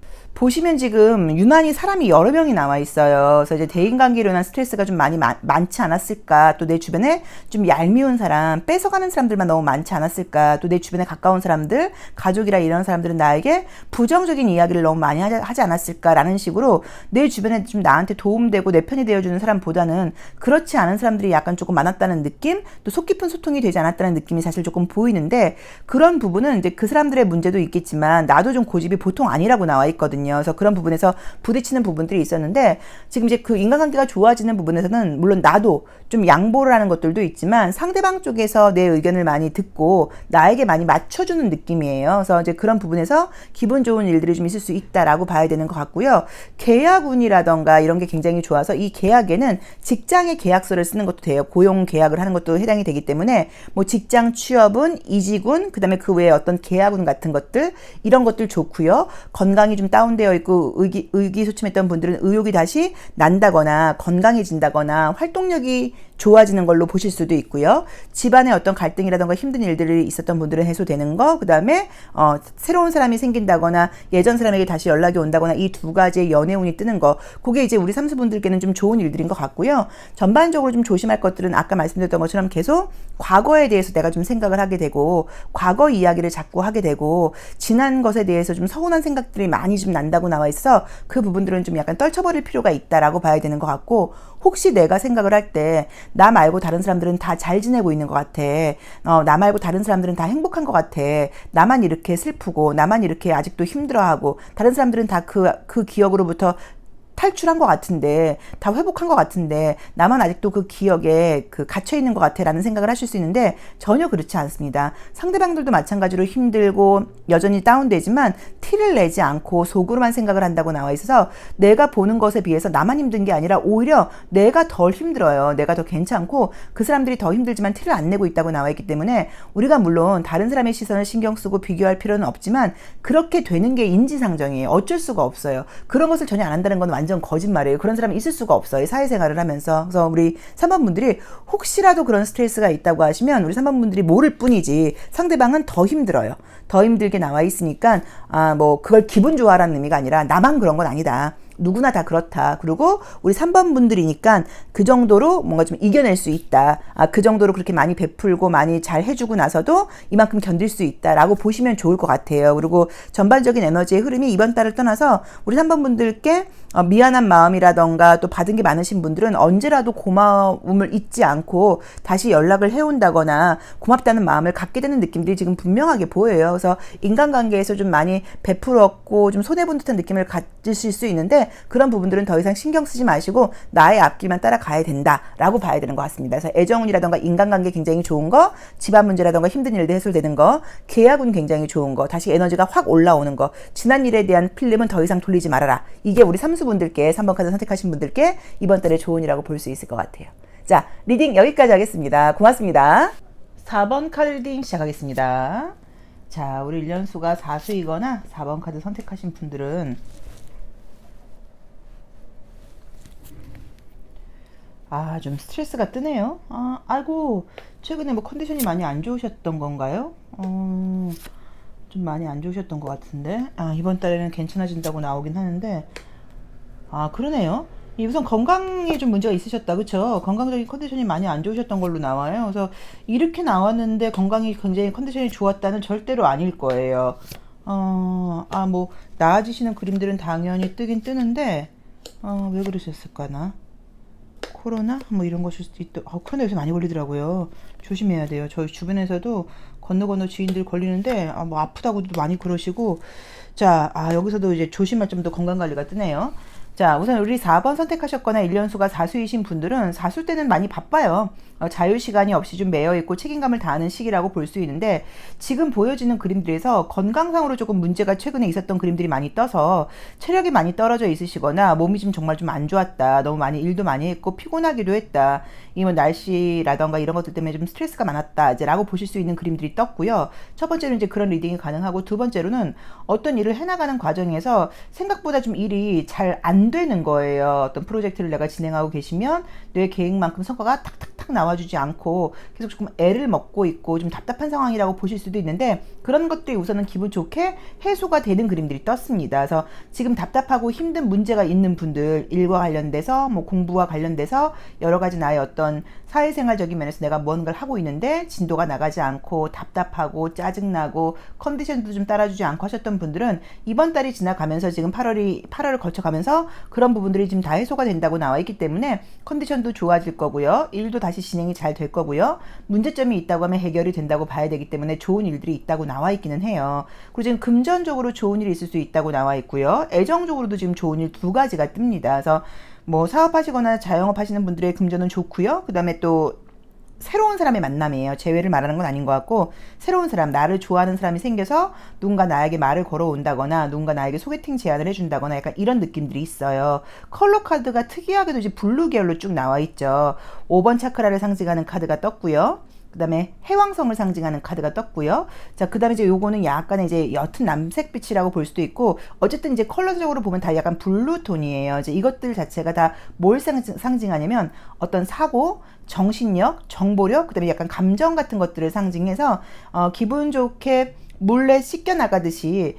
Speaker 1: 지금 유난히 사람이 여러 명이 나와 있어요. 그래서 이제 대인관계로 인한 스트레스가 좀 많지 않았을까, 또 내 주변에 좀 얄미운 사람, 뺏어가는 사람들만 너무 많지 않았을까, 또 내 주변에 가까운 사람들, 가족이라 이런 사람들은 나에게 부정적인 이야기를 너무 많이 하지 않았을까라는 식으로 내 주변에 좀 나한테 도움되고 내 편이 되어주는 사람보다는 그렇지 않은 사람들이 약간 조금 많았다는 느낌, 또 속 깊은 소통이 되지 않았다는 느낌이 사실 조금 보이는데, 그런 부분은 이제 그 사람들의 문제도 있겠지만 나도 좀 고집이 보통 아니라고 나와 있거든요. 그래서 그런 부분에서 부딪히는 부분들이 있었는데, 지금 이제 그 인간관계가 좋아지는 부분에서는 물론 나도 좀 양보를 하는 것들도 있지만 상대방 쪽에서 내 의견을 많이 듣고 나에게 많이 맞춰주는 느낌이에요. 그래서 이제 그런 부분에서 기분 좋은 일들이 좀 있을 수 있다라고 봐야 되는 것 같고요. 계약운이라던가 이런 게 굉장히 좋아서, 이 계약에는 직장의 계약서를 쓰는 것도 돼요. 고용 계약을 하는 것도 해당이 되기 때문에, 뭐 직장 취업운, 이직운, 그 다음에 그 외에 어떤 계약운 같은 것들, 이런 것들 좋고요. 건강이 좀 다운되어 있고 의기소침했던 분들은 의욕이 다시 난다거나 건강해진다거나 활동력이 좋아지는 걸로 보실 수도 있고요. 집안에 어떤 갈등이라던가 힘든 일들이 있었던 분들은 해소되는 거, 그 다음에 새로운 사람이 생긴다거나 예전 사람에게 다시 연락이 온다거나, 이 두 가지의 연애운이 뜨는 거, 그게 이제 우리 삼수분들께는 좀 좋은 일들인 것 같고요. 전반적으로 좀 조심할 것들은 아까 말씀드렸던 것처럼 계속 과거에 대해서 내가 좀 생각을 하게 되고, 과거 이야기를 자꾸 하게 되고, 지난 것에 대해서 좀 서운한 생각들이 많이 좀 난다고 나와 있어 그 부분들은 좀 약간 떨쳐버릴 필요가 있다라고 봐야 되는 것 같고, 혹시 내가 생각을 할 때 나 말고 다른 사람들은 다 잘 지내고 있는 것 같아, 나 말고 다른 사람들은 다 행복한 것 같아, 나만 이렇게 슬프고 나만 이렇게 아직도 힘들어하고 다른 사람들은 다 그 기억으로부터 탈출한 것 같은데, 다 회복한 것 같은데, 나만 아직도 그 기억에 그 갇혀있는 것 같아 라는 생각을 하실 수 있는데, 전혀 그렇지 않습니다. 상대방들도 마찬가지로 힘들고 여전히 다운되지만 티를 내지 않고 속으로만 생각을 한다고 나와 있어서, 내가 보는 것에 비해서 나만 힘든 게 아니라 오히려 내가 덜 힘들어요. 내가 더 괜찮고 그 사람들이 더 힘들지만 티를 안 내고 있다고 나와 있기 때문에, 우리가 물론 다른 사람의 시선을 신경 쓰고 비교할 필요는 없지만 그렇게 되는 게 인지상정이에요. 어쩔 수가 없어요. 그런 것을 전혀 안 한다는 건 완전 거짓말이에요. 그런 사람이 있을 수가 없어요. 사회생활을 하면서. 그래서 우리 3번 분들이 혹시라도 그런 스트레스가 있다고 하시면 우리 3번 분들이 모를 뿐이지 상대방은 더 힘들어요. 더 힘들게 나와 있으니까 뭐 그걸 기분 좋아라는 의미가 아니라 나만 그런 건 아니다. 누구나 다 그렇다. 그리고 우리 3번 분들이니까 그 정도로 뭔가 좀 이겨낼 수 있다. 그 정도로 그렇게 많이 베풀고 많이 잘 해주고 나서도 이만큼 견딜 수 있다라고 보시면 좋을 것 같아요. 그리고 전반적인 에너지의 흐름이 이번 달을 떠나서 우리 3번 분들께 미안한 마음이라던가 또 받은 게 많으신 분들은 언제라도 고마움을 잊지 않고 다시 연락을 해온다거나 고맙다는 마음을 갖게 되는 느낌들이 지금 분명하게 보여요. 그래서 인간관계에서 좀 많이 베풀었고 좀 손해본 듯한 느낌을 가지실 수 있는데, 그런 부분들은 더 이상 신경 쓰지 마시고 나의 앞길만 따라가야 된다라고 봐야 되는 것 같습니다. 그래서 애정운이라던가 인간관계 굉장히 좋은 거, 집안 문제라던가 힘든 일들 해소되는 거, 계약운 굉장히 좋은 거, 다시 에너지가 확 올라오는 거, 지난 일에 대한 필름은 더 이상 돌리지 말아라. 이게 우리 삼수분들께 3번 카드 선택하신 분들께 이번 달에 좋은이라고 볼 수 있을 것 같아요. 자, 리딩 여기까지 하겠습니다. 고맙습니다. 4번 카드 리딩 시작하겠습니다. 자, 우리 1년수가 4수이거나 4번 카드 선택하신 분들은 좀 스트레스가 뜨네요. 아이고, 최근에 뭐 컨디션이 많이 안 좋으셨던 건가요? 좀 많이 안 좋으셨던 것 같은데. 이번 달에는 괜찮아진다고 나오긴 하는데, 그러네요. 우선 건강에 좀 문제가 있으셨다, 그쵸? 건강적인 컨디션이 많이 안 좋으셨던 걸로 나와요. 그래서 이렇게 나왔는데 건강이 굉장히 컨디션이 좋았다는 절대로 아닐 거예요. 뭐 나아지시는 그림들은 당연히 뜨긴 뜨는데, 왜 그러셨을까나? 코로나? 뭐 이런 것일 수도 있다. 코로나 요새 많이 걸리더라고요. 조심해야 돼요. 저희 주변에서도 건너 지인들 걸리는데, 뭐 아프다고도 많이 그러시고. 자, 여기서도 이제 조심할 점도 건강관리가 뜨네요. 자, 우선 우리 4번 선택하셨거나 1년수가 4수이신 분들은 4수 때는 많이 바빠요. 자유시간이 없이 좀 매여있고 책임감을 다하는 시기라고 볼 수 있는데, 지금 보여지는 그림들에서 건강상으로 조금 문제가 최근에 있었던 그림들이 많이 떠서 체력이 많이 떨어져 있으시거나 몸이 좀 정말 좀 안 좋았다. 너무 많이 일도 많이 했고 피곤하기도 했다. 이뭐 날씨라던가 이런 것들 때문에 좀 스트레스가 많았다. 이제 라고 보실 수 있는 그림들이 떴고요. 첫 번째로 이제 그런 리딩이 가능하고, 두 번째로는 어떤 일을 해나가는 과정에서 생각보다 좀 일이 잘 안 되는 거예요. 어떤 프로젝트를 내가 진행하고 계시면 내 계획만큼 성과가 탁탁탁 나와주지 않고 계속 조금 애를 먹고 있고 좀 답답한 상황이라고 보실 수도 있는데, 그런 것들이 우선은 기분 좋게 해소가 되는 그림들이 떴습니다. 그래서 지금 답답하고 힘든 문제가 있는 분들, 일과 관련돼서 뭐 공부와 관련돼서 여러 가지 나의 어떤 사회생활적인 면에서 내가 뭔가를 하고 있는데 진도가 나가지 않고 답답하고 짜증나고 컨디션도 좀 따라주지 않고 하셨던 분들은 이번 달이 지나가면서 지금 8월을 거쳐가면서 그런 부분들이 지금 다 해소가 된다고 나와 있기 때문에 컨디션도 좋아질 거고요. 일도 다시 진행이 잘 될 거고요. 문제점이 있다고 하면 해결이 된다고 봐야 되기 때문에 좋은 일들이 있다고 나와 있기는 해요. 그리고 지금 금전적으로 좋은 일이 있을 수 있다고 나와 있고요. 애정적으로도 지금 좋은 일 두 가지가 뜹니다. 그래서 뭐 사업하시거나 자영업 하시는 분들의 금전은 좋고요. 그 다음에 또 새로운 사람의 만남이에요. 재회를 말하는 건 아닌 것 같고, 새로운 사람, 나를 좋아하는 사람이 생겨서 누군가 나에게 말을 걸어온다거나 누군가 나에게 소개팅 제안을 해준다거나 약간 이런 느낌들이 있어요. 컬러 카드가 특이하게도 이제 블루 계열로 쭉 나와 있죠. 5번 차크라를 상징하는 카드가 떴고요. 그 다음에 해왕성을 상징하는 카드가 떴고요. 자, 그 다음에 이제 요거는 약간의 이제 옅은 남색빛이라고 볼 수도 있고, 어쨌든 이제 컬러적으로 보면 다 약간 블루 톤이에요. 이제 이것들 자체가 다 뭘 상징하냐면 어떤 사고, 정신력, 정보력, 그 다음에 약간 감정 같은 것들을 상징해서 기분 좋게 몰래 씻겨 나가듯이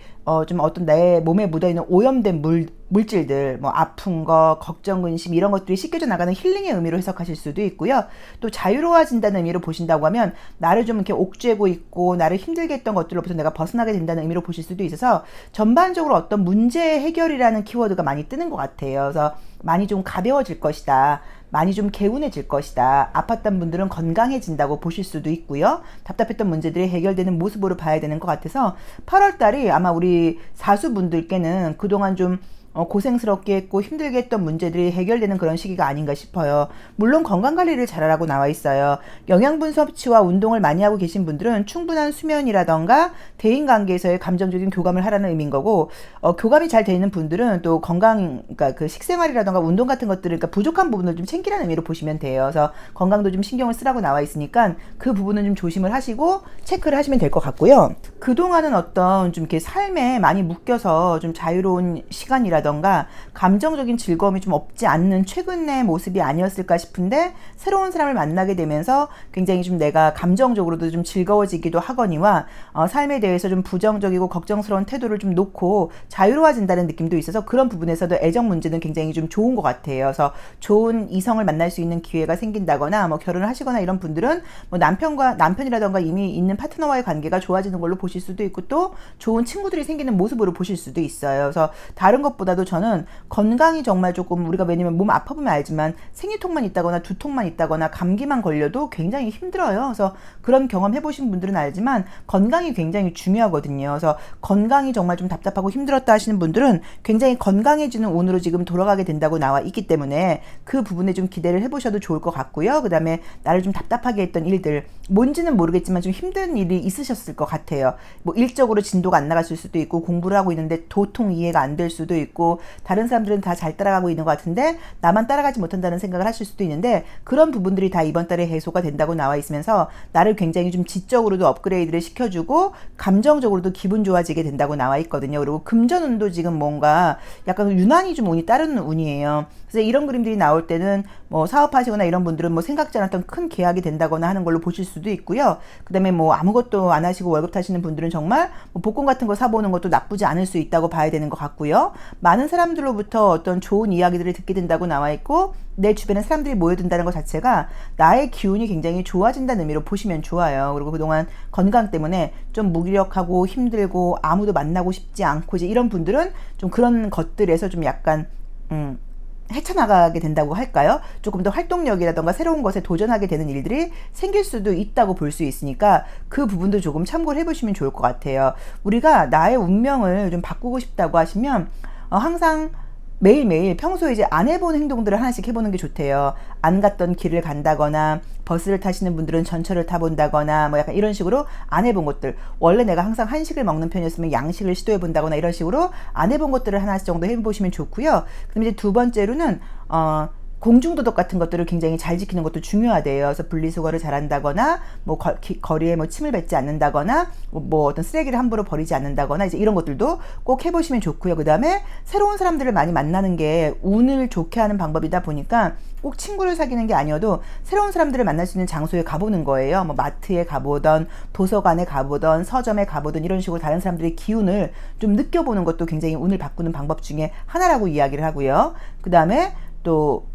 Speaker 1: 좀 어떤 내 몸에 묻어있는 오염된 물질들, 뭐 아픈 거, 걱정, 근심 이런 것들이 씻겨져 나가는 힐링의 의미로 해석하실 수도 있고요. 또 자유로워진다는 의미로 보신다고 하면 나를 좀 이렇게 옥죄고 있고 나를 힘들게 했던 것들로부터 내가 벗어나게 된다는 의미로 보실 수도 있어서 전반적으로 어떤 문제 해결이라는 키워드가 많이 뜨는 것 같아요. 그래서 많이 좀 가벼워질 것이다. 많이 좀 개운해질 것이다. 아팠던 분들은 건강해진다고 보실 수도 있고요. 답답했던 문제들이 해결되는 모습으로 봐야 되는 것 같아서 8월달이 아마 우리 사수분들께는 그동안 좀 고생스럽게 했고 힘들게 했던 문제들이 해결되는 그런 시기가 아닌가 싶어요. 물론 건강관리를 잘하라고 나와 있어요. 영양분 섭취와 운동을 많이 하고 계신 분들은 충분한 수면이라던가 대인관계에서의 감정적인 교감을 하라는 의미인 거고, 교감이 잘 되는 분들은 또 건강, 그러니까 그 식생활이라던가 운동 같은 것들을, 그러니까 부족한 부분을 좀 챙기라는 의미로 보시면 돼요. 그래서 건강도 좀 신경을 쓰라고 나와 있으니까 그 부분은 좀 조심을 하시고 체크를 하시면 될 것 같고요. 그동안은 어떤 좀 이렇게 삶에 많이 묶여서 좀 자유로운 시간이라던가 감정적인 즐거움이 좀 없지 않는 최근의 모습이 아니었을까 싶은데, 새로운 사람을 만나게 되면서 굉장히 좀 내가 감정적으로도 좀 즐거워지기도 하거니와 삶에 대해서 좀 부정적이고 걱정스러운 태도를 좀 놓고 자유로워진다는 느낌도 있어서 그런 부분에서도 애정 문제는 굉장히 좀 좋은 것 같아요. 그래서 좋은 이성을 만날 수 있는 기회가 생긴다거나 뭐 결혼을 하시거나 이런 분들은 뭐 남편이라던가 이미 있는 파트너와의 관계가 좋아지는 걸로 보실 수도 있고, 또 좋은 친구들이 생기는 모습으로 보실 수도 있어요. 그래서 다른 것보다도 저는 건강이 정말 조금, 우리가 왜냐면 몸 아파보면 알지만 생리통만 있다거나 두통만 있다거나 감기만 걸려도 굉장히 힘들어요. 그래서 그런 경험 해보신 분들은 알지만 건강이 굉장히 중요하거든요. 그래서 건강이 정말 좀 답답하고 힘들었다 하시는 분들은 굉장히 건강해지는 운으로 지금 돌아가게 된다고 나와 있기 때문에 그 부분에 좀 기대를 해보셔도 좋을 것 같고요. 그 다음에 나를 좀 답답하게 했던 일들, 뭔지는 모르겠지만 좀 힘든 일이 있으셨을 것 같아요. 뭐 일적으로 진도가 안 나갔을 수도 있고, 공부를 하고 있는데 도통 이해가 안 될 수도 있고, 다른 사람들은 다 잘 따라가고 있는 것 같은데 나만 따라가지 못한다는 생각을 하실 수도 있는데, 그런 부분들이 다 이번 달에 해소가 된다고 나와 있으면서 나를 굉장히 좀 지적으로도 업그레이드를 시켜주고 감정적으로도 기분 좋아지게 된다고 나와 있거든요. 그리고 금전운도 지금 뭔가 약간 유난히 좀 운이 따르는 운이에요. 그래서 이런 그림들이 나올 때는 뭐 사업하시거나 이런 분들은 뭐 생각지 않았던 큰 계약이 된다거나 하는 걸로 보실 수도 있고요. 그 다음에 뭐 아무것도 안 하시고 월급 타시는 분들은 정말 뭐 복권 같은 거 사보는 것도 나쁘지 않을 수 있다고 봐야 되는 것 같고요. 많은 사람들로부터 어떤 좋은 이야기들을 듣게 된다고 나와 있고, 내 주변에 사람들이 모여든다는 것 자체가 나의 기운이 굉장히 좋아진다는 의미로 보시면 좋아요. 그리고 그동안 건강 때문에 좀 무기력하고 힘들고 아무도 만나고 싶지 않고 이제 이런 분들은 좀 그런 것들에서 좀 약간 헤쳐나가게 된다고 할까요? 조금 더 활동력이라던가 새로운 것에 도전하게 되는 일들이 생길 수도 있다고 볼 수 있으니까 그 부분도 조금 참고를 해보시면 좋을 것 같아요. 우리가 나의 운명을 좀 바꾸고 싶다고 하시면 항상 매일매일 평소에 이제 안 해본 행동들을 하나씩 해보는 게 좋대요. 안 갔던 길을 간다거나, 버스를 타시는 분들은 전철을 타본다거나, 뭐 약간 이런 식으로 안 해본 것들. 원래 내가 항상 한식을 먹는 편이었으면 양식을 시도해본다거나, 이런 식으로 안 해본 것들을 하나씩 정도 해보시면 좋고요. 그럼 이제 두 번째로는 공중도덕 같은 것들을 굉장히 잘 지키는 것도 중요하대요. 그래서 분리수거를 잘한다거나, 뭐 거리에 뭐 침을 뱉지 않는다거나, 뭐 어떤 쓰레기를 함부로 버리지 않는다거나, 이제 이런 것들도 꼭 해보시면 좋고요. 그 다음에 새로운 사람들을 많이 만나는 게 운을 좋게 하는 방법이다 보니까 꼭 친구를 사귀는 게 아니어도 새로운 사람들을 만날 수 있는 장소에 가보는 거예요. 뭐 마트에 가보던, 도서관에 가보던, 서점에 가보던, 이런 식으로 다른 사람들의 기운을 좀 느껴보는 것도 굉장히 운을 바꾸는 방법 중에 하나라고 이야기를 하고요. 그 다음에 또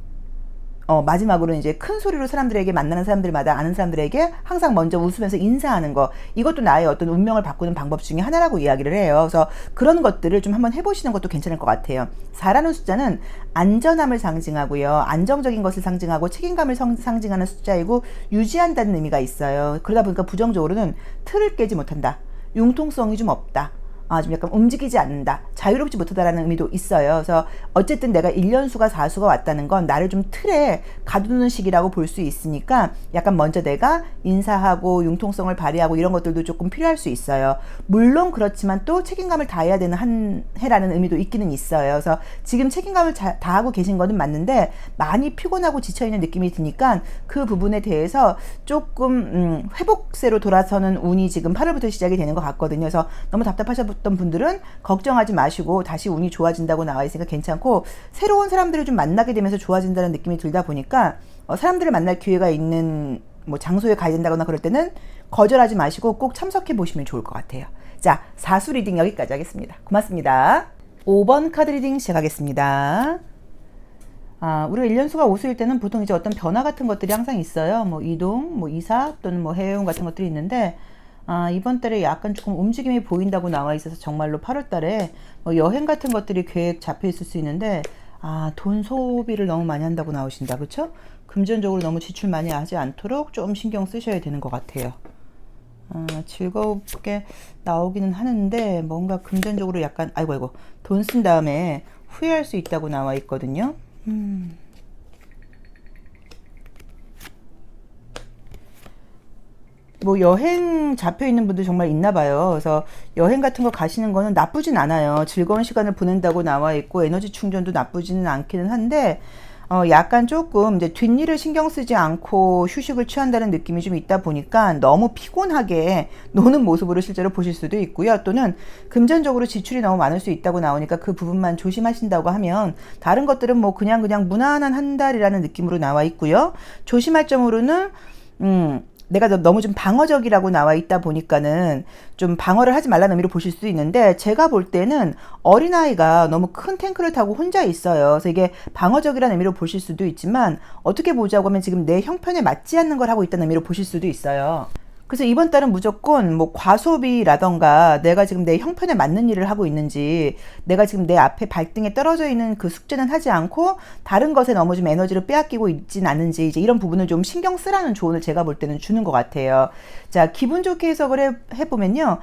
Speaker 1: 마지막으로 이제 큰 소리로 사람들에게, 만나는 사람들마다, 아는 사람들에게 항상 먼저 웃으면서 인사하는 거, 이것도 나의 어떤 운명을 바꾸는 방법 중에 하나라고 이야기를 해요. 그래서 그런 것들을 좀 한번 해보시는 것도 괜찮을 것 같아요. 4라는 숫자는 안전함을 상징하고요, 안정적인 것을 상징하고 책임감을 상징하는 숫자이고 유지한다는 의미가 있어요. 그러다 보니까 부정적으로는 틀을 깨지 못한다, 융통성이 좀 없다, 좀 약간 움직이지 않는다, 자유롭지 못하다라는 의미도 있어요. 그래서 어쨌든 내가 1년수가 4수가 왔다는 건 나를 좀 틀에 가두는 시기라고 볼 수 있으니까 약간 먼저 내가 인사하고 융통성을 발휘하고 이런 것들도 조금 필요할 수 있어요. 물론 그렇지만 또 책임감을 다해야 되는 한 해라는 의미도 있기는 있어요. 그래서 지금 책임감을 다하고 계신 거는 맞는데 많이 피곤하고 지쳐있는 느낌이 드니까 그 부분에 대해서 조금 회복세로 돌아서는 운이 지금 8월부터 시작이 되는 것 같거든요. 그래서 너무 답답하셨던 분들은 걱정하지 마시고 다시 운이 좋아진다고 나와 있으니까 괜찮고, 새로운 사람들을 좀 만나게 되면서 좋아진다는 느낌이 들다 보니까 사람들을 만날 기회가 있는 뭐 장소에 가야 된다거나 그럴 때는 거절하지 마시고 꼭 참석해 보시면 좋을 것 같아요. 자, 4수 리딩 여기까지 하겠습니다. 고맙습니다. 5번 카드 리딩 시작하겠습니다. 우리가 1년수가 5수일 때는 보통 이제 어떤 변화 같은 것들이 항상 있어요. 뭐 이동, 뭐 이사 또는 뭐 해외여행 같은 것들이 있는데, 이번 달에 약간 조금 움직임이 보인다고 나와 있어서 정말로 8월 달에 뭐 여행 같은 것들이 계획 잡혀 있을 수 있는데, 돈 소비를 너무 많이 한다고 나오신다. 그쵸? 금전적으로 너무 지출 많이 하지 않도록 좀 신경 쓰셔야 되는 것 같아요. 즐겁게 나오기는 하는데 뭔가 금전적으로 약간 아이고 돈 쓴 다음에 후회할 수 있다고 나와 있거든요. 뭐 여행 잡혀 있는 분들 정말 있나 봐요. 그래서 여행 같은 거 가시는 거는 나쁘진 않아요. 즐거운 시간을 보낸다고 나와 있고 에너지 충전도 나쁘지는 않기는 한데 약간 조금 이제 뒷일을 신경 쓰지 않고 휴식을 취한다는 느낌이 좀 있다 보니까 너무 피곤하게 노는 모습으로 실제로 보실 수도 있고요. 또는 금전적으로 지출이 너무 많을 수 있다고 나오니까 그 부분만 조심하신다고 하면 다른 것들은 뭐 그냥 무난한 한 달이라는 느낌으로 나와 있고요. 조심할 점으로는 내가 너무 좀 방어적이라고 나와 있다 보니까는 좀 방어를 하지 말라는 의미로 보실 수 있는데, 제가 볼 때는 어린아이가 너무 큰 탱크를 타고 혼자 있어요. 그래서 이게 방어적이라는 의미로 보실 수도 있지만, 어떻게 보자고 하면 지금 내 형편에 맞지 않는 걸 하고 있다는 의미로 보실 수도 있어요. 그래서 이번 달은 무조건 뭐 과소비라던가 내가 지금 내 형편에 맞는 일을 하고 있는지, 내가 지금 내 앞에 발등에 떨어져 있는 그 숙제는 하지 않고 다른 것에 너무 좀 에너지를 빼앗기고 있진 않은지, 이제 이런 부분을 좀 신경 쓰라는 조언을 제가 볼 때는 주는 것 같아요. 자, 기분 좋게 해석을 해보면요.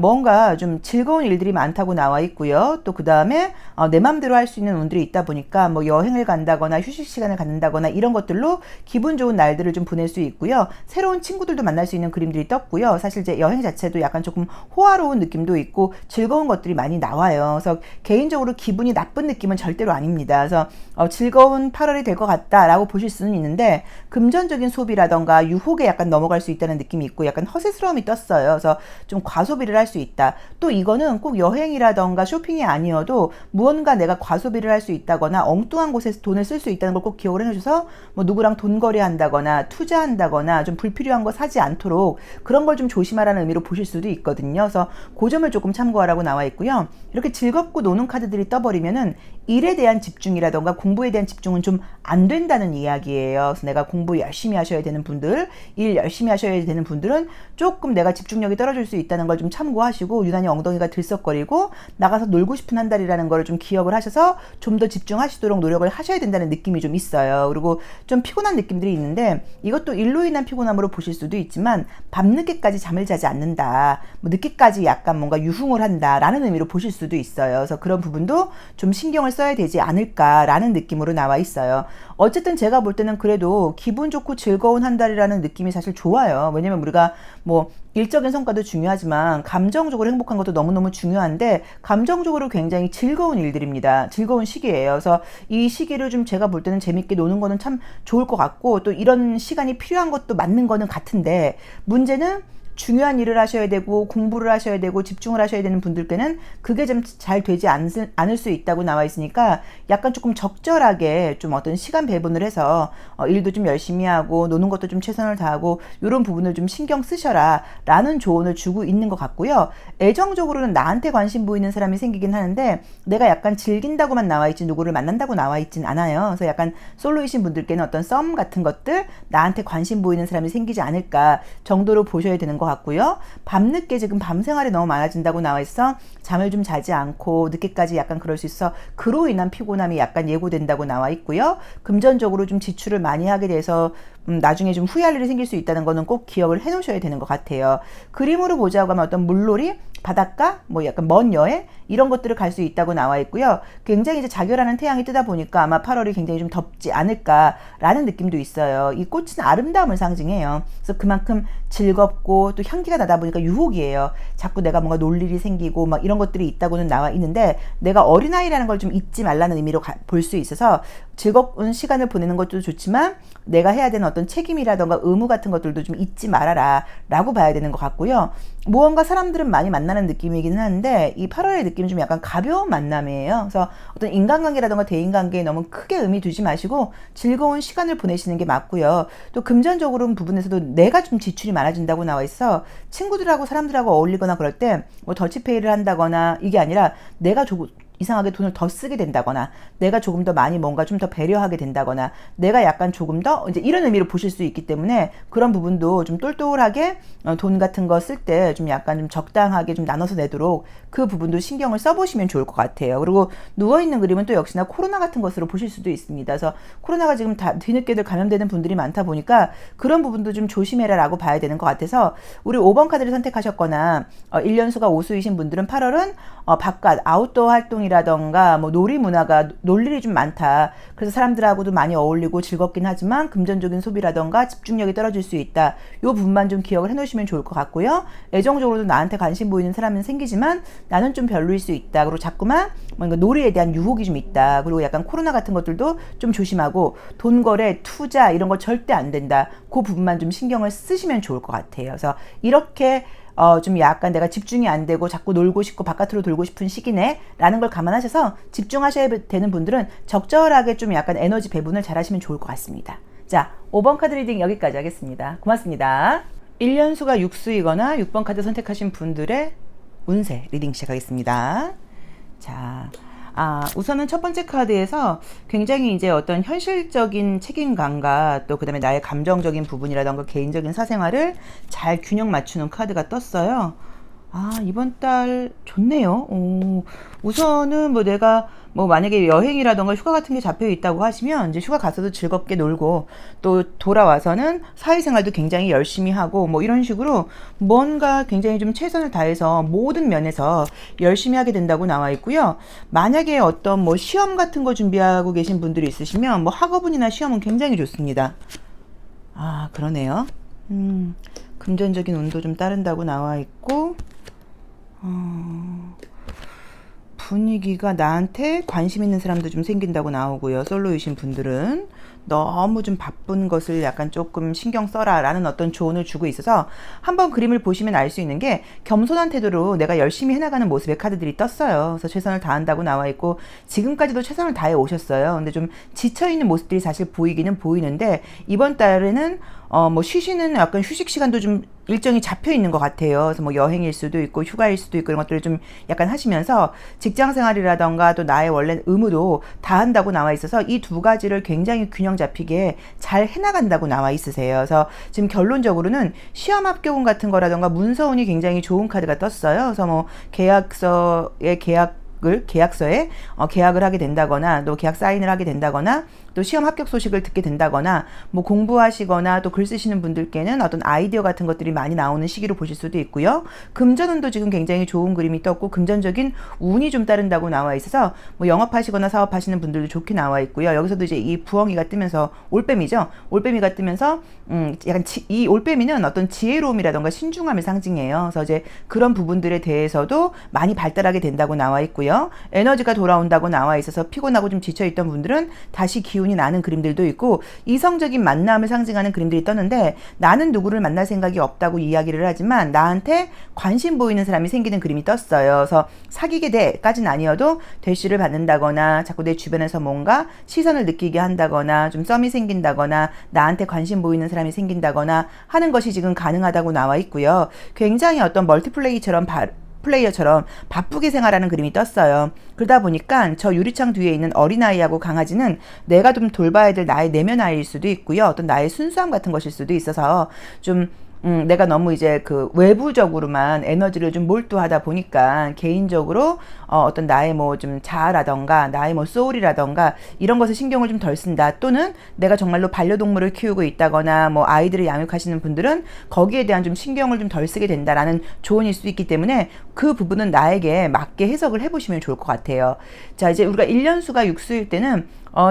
Speaker 1: 뭔가 좀 즐거운 일들이 많다고 나와 있고요. 또 그 다음에 내 맘대로 할 수 있는 운들이 있다 보니까 뭐 여행을 간다거나 휴식 시간을 갖는다거나 이런 것들로 기분 좋은 날들을 좀 보낼 수 있고요. 새로운 친구들도 만날 수 있는 그림들이 떴고요. 사실 이제 여행 자체도 약간 조금 호화로운 느낌도 있고 즐거운 것들이 많이 나와요. 그래서 개인적으로 기분이 나쁜 느낌은 절대로 아닙니다. 그래서 즐거운 8월이 될 것 같다라고 보실 수는 있는데, 금전적인 소비라던가 유혹에 약간 넘어갈 수 있다는 느낌이 있고 약간 허세스러움이 떴어요. 그래서 좀 과소비를 할 수 있다. 또 이거는 꼭 여행이라던가 쇼핑이 아니어도 무언가 내가 과소비를 할 수 있다거나 엉뚱한 곳에서 돈을 쓸 수 있다는 걸 꼭 기억을 해주셔서, 뭐 누구랑 돈거래 한다거나 투자한다거나 좀 불필요한 거 사지 않도록 그런 걸 좀 조심하라는 의미로 보실 수도 있거든요. 그래서 그 점을 조금 참고하라고 나와 있고요. 이렇게 즐겁고 노는 카드들이 떠버리면은 일에 대한 집중이라던가 공부에 대한 집중은 좀 안 된다는 이야기예요. 그래서 내가 공부 열심히 하셔야 되는 분들, 일 열심히 하셔야 되는 분들은 조금 내가 집중력이 떨어질 수 있다는 걸 좀 참고하시고, 유난히 엉덩이가 들썩거리고 나가서 놀고 싶은 한 달이라는 걸 좀 기억을 하셔서 좀 더 집중하시도록 노력을 하셔야 된다는 느낌이 좀 있어요. 그리고 좀 피곤한 느낌들이 있는데, 이것도 일로 인한 피곤함으로 보실 수도 있지만 밤늦게까지 잠을 자지 않는다, 뭐 늦게까지 약간 뭔가 유흥을 한다라는 의미로 보실 수도 있어요. 그래서 그런 부분도 좀 신경을 써야 되지 않을까라는 느낌으로 나와 있어요. 어쨌든 제가 볼 때는 그래도 기분 좋고 즐거운 한 달이라는 느낌이 사실 좋아요. 왜냐면 우리가 뭐 일적인 성과도 중요하지만 감정적으로 행복한 것도 너무너무 중요한데, 감정적으로 굉장히 즐거운 일들입니다. 즐거운 시기예요. 그래서 이 시기를 좀 제가 볼 때는 재밌게 노는 거는 참 좋을 것 같고, 또 이런 시간이 필요한 것도 맞는 거는 같은데, 문제는 중요한 일을 하셔야 되고 공부를 하셔야 되고 집중을 하셔야 되는 분들께는 그게 좀 잘 되지 않을 수 있다고 나와 있으니까, 약간 조금 적절하게 좀 어떤 시간 배분을 해서 일도 좀 열심히 하고 노는 것도 좀 최선을 다하고 이런 부분을 좀 신경 쓰셔라 라는 조언을 주고 있는 것 같고요. 애정적으로는 나한테 관심 보이는 사람이 생기긴 하는데, 내가 약간 즐긴다고만 나와 있지 누구를 만난다고 나와 있진 않아요. 그래서 약간 솔로이신 분들께는 어떤 썸 같은 것들, 나한테 관심 보이는 사람이 생기지 않을까 정도로 보셔야 되는 것 같고요. 밤늦게 지금 밤 생활이 너무 많아진다고 나와 있어 잠을 좀 자지 않고 늦게까지 약간 그럴 수 있어 그로 인한 피곤함이 약간 예고된다고 나와 있고요. 금전적으로 좀 지출을 많이 하게 돼서 나중에 좀 후회할 일이 생길 수 있다는 거는 꼭 기억을 해 놓으셔야 되는 것 같아요. 그림으로 보자고 하면 어떤 물놀이, 바닷가, 뭐 약간 먼 여행 이런 것들을 갈 수 있다고 나와 있고요. 굉장히 이제 자결하는 태양이 뜨다 보니까 아마 8월이 굉장히 좀 덥지 않을까라는 느낌도 있어요. 이 꽃은 아름다움을 상징해요. 그래서 그만큼 즐겁고 또 향기가 나다 보니까 유혹이에요. 자꾸 내가 뭔가 놀 일이 생기고 막 이런 것들이 있다고는 나와 있는데, 내가 어린아이라는 걸 좀 잊지 말라는 의미로 볼 수 있어서 즐거운 시간을 보내는 것도 좋지만 내가 해야 되는 어떤 책임이라던가 의무 같은 것들도 좀 잊지 말아라 라고 봐야 되는 것 같고요. 무언가 사람들은 많이 만나는 느낌이긴 한데, 이 8월의 느낌은 좀 약간 가벼운 만남이에요. 그래서 어떤 인간관계라던가 대인관계에 너무 크게 의미 두지 마시고 즐거운 시간을 보내시는 게 맞고요. 또 금전적으로 부분에서도 내가 좀 지출이 많아진다고 나와 있어 친구들하고 사람들하고 어울리거나 그럴 때 뭐 더치페이를 한다거나, 이게 아니라 내가 조금 이상하게 돈을 더 쓰게 된다거나, 내가 조금 더 많이 뭔가 좀 더 배려하게 된다거나, 내가 약간 조금 더 이제 이런 의미로 보실 수 있기 때문에, 그런 부분도 좀 똘똘하게 돈 같은 거 쓸 때 좀 약간 좀 적당하게 좀 나눠서 내도록 그 부분도 신경을 써보시면 좋을 것 같아요. 그리고 누워있는 그림은 또 역시나 코로나 같은 것으로 보실 수도 있습니다. 그래서 코로나가 지금 다 뒤늦게들 감염되는 분들이 많다 보니까 그런 부분도 좀 조심해라 라고 봐야 되는 것 같아서, 우리 5번 카드를 선택하셨거나 1년수가 오수이신 분들은 8월은 바깥 아웃도어 활동이 즐거움이라던가 뭐 놀이 문화가 놀 일이 좀 많다. 그래서 사람들하고도 많이 어울리고 즐겁긴 하지만 금전적인 소비라던가 집중력이 떨어질 수 있다. 요 부분만 좀 기억을 해놓으시면 좋을 것 같고요. 애정적으로도 나한테 관심 보이는 사람은 생기지만 나는 좀 별로일 수 있다. 그리고 자꾸만 뭔가 놀이에 대한 유혹이 좀 있다. 그리고 약간 코로나 같은 것들도 좀 조심하고 돈 거래, 투자 이런 거 절대 안 된다. 그 부분만 좀 신경을 쓰시면 좋을 것 같아요. 그래서 이렇게 좀 약간 내가 집중이 안 되고 자꾸 놀고 싶고 바깥으로 돌고 싶은 시기네 라는 걸 감안하셔서 집중하셔야 되는 분들은 적절하게 좀 약간 에너지 배분을 잘 하시면 좋을 것 같습니다. 자, 5번 카드 리딩 여기까지 하겠습니다. 고맙습니다. 1년수가 6수이거나 6번 카드 선택하신 분들의 운세 리딩 시작하겠습니다. 자, 우선은 첫 번째 카드에서 굉장히 이제 어떤 현실적인 책임감과 또 그다음에 나의 감정적인 부분이라던가 개인적인 사생활을 잘 균형 맞추는 카드가 떴어요. 이번 달 좋네요. 우선은 뭐 내가 뭐 만약에 여행이라던가 휴가 같은 게 잡혀 있다고 하시면 이제 휴가 가서도 즐겁게 놀고 또 돌아와서는 사회생활도 굉장히 열심히 하고 뭐 이런 식으로 뭔가 굉장히 좀 최선을 다해서 모든 면에서 열심히 하게 된다고 나와 있고요. 만약에 어떤 뭐 시험 같은 거 준비하고 계신 분들이 있으시면 뭐 학업운이나 시험은 굉장히 좋습니다. 그러네요. 금전적인 운도 좀 따른다고 나와 있고 분위기가 나한테 관심 있는 사람도 좀 생긴다고 나오고요. 솔로이신 분들은 너무 좀 바쁜 것을 약간 조금 신경 써라 라는 어떤 조언을 주고 있어서 한번 그림을 보시면 알 수 있는 게 겸손한 태도로 내가 열심히 해나가는 모습의 카드들이 떴어요. 그래서 최선을 다한다고 나와 있고 지금까지도 최선을 다해 오셨어요. 근데 좀 지쳐있는 모습들이 사실 보이기는 보이는데 이번 달에는 뭐 쉬시는 약간 휴식 시간도 좀 일정이 잡혀 있는 것 같아요. 그래서 뭐 여행일 수도 있고 휴가일 수도 있고 이런 것들을 좀 약간 하시면서 직장 생활이라던가 또 나의 원래 의무도 다 한다고 나와 있어서 이 두 가지를 굉장히 균형 잡히게 잘 해나간다고 나와 있으세요. 그래서 지금 결론적으로는 시험 합격운 같은 거라던가 문서운이 굉장히 좋은 카드가 떴어요. 그래서 뭐 계약서에 계약을 하게 된다거나 또 계약 사인을 하게 된다거나 또 시험 합격 소식을 듣게 된다거나 뭐 공부하시거나 또 글 쓰시는 분들께는 어떤 아이디어 같은 것들이 많이 나오는 시기로 보실 수도 있고요. 금전운도 지금 굉장히 좋은 그림이 떴고 금전적인 운이 좀 따른다고 나와 있어서 뭐 영업하시거나 사업하시는 분들도 좋게 나와 있고요. 여기서도 이제 이 부엉이가 뜨면서 올빼미죠. 올빼미가 뜨면서 약간 이 올빼미는 어떤 지혜로움이라던가 신중함을 상징해요. 그래서 이제 그런 부분들에 대해서도 많이 발달하게 된다고 나와 있고요. 에너지가 돌아온다고 나와 있어서 피곤하고 좀 지쳐있던 분들은 다시 기운이 나는 그림들도 있고 이성적인 만남을 상징하는 그림들이 떴는데 나는 누구를 만날 생각이 없다고 이야기를 하지만 나한테 관심 보이는 사람이 생기는 그림이 떴어요. 그래서 사귀게 돼까지는 아니어도 대시를 받는다거나 자꾸 내 주변에서 뭔가 시선을 느끼게 한다거나 좀 썸이 생긴다거나 나한테 관심 보이는 사람이 생긴다거나 하는 것이 지금 가능하다고 나와 있고요. 굉장히 어떤 플레이어처럼 바쁘게 생활하는 그림이 떴어요. 그러다 보니까 저 유리창 뒤에 있는 어린아이하고 강아지는 내가 좀 돌봐야 될 나의 내면 아이일 수도 있고요. 어떤 나의 순수함 같은 것일 수도 있어서 좀 내가 너무 이제 그 외부적으로만 에너지를 좀 몰두하다 보니까 개인적으로 어떤 나의 뭐 좀 자아라던가 나의 뭐 소울이라던가 이런 것에 신경을 좀 덜 쓴다. 또는 내가 정말로 반려동물을 키우고 있다거나 뭐 아이들을 양육하시는 분들은 거기에 대한 좀 신경을 좀 덜 쓰게 된다라는 조언일 수 있기 때문에 그 부분은 나에게 맞게 해석을 해보시면 좋을 것 같아요. 자, 이제 우리가 1년수가 6수일 때는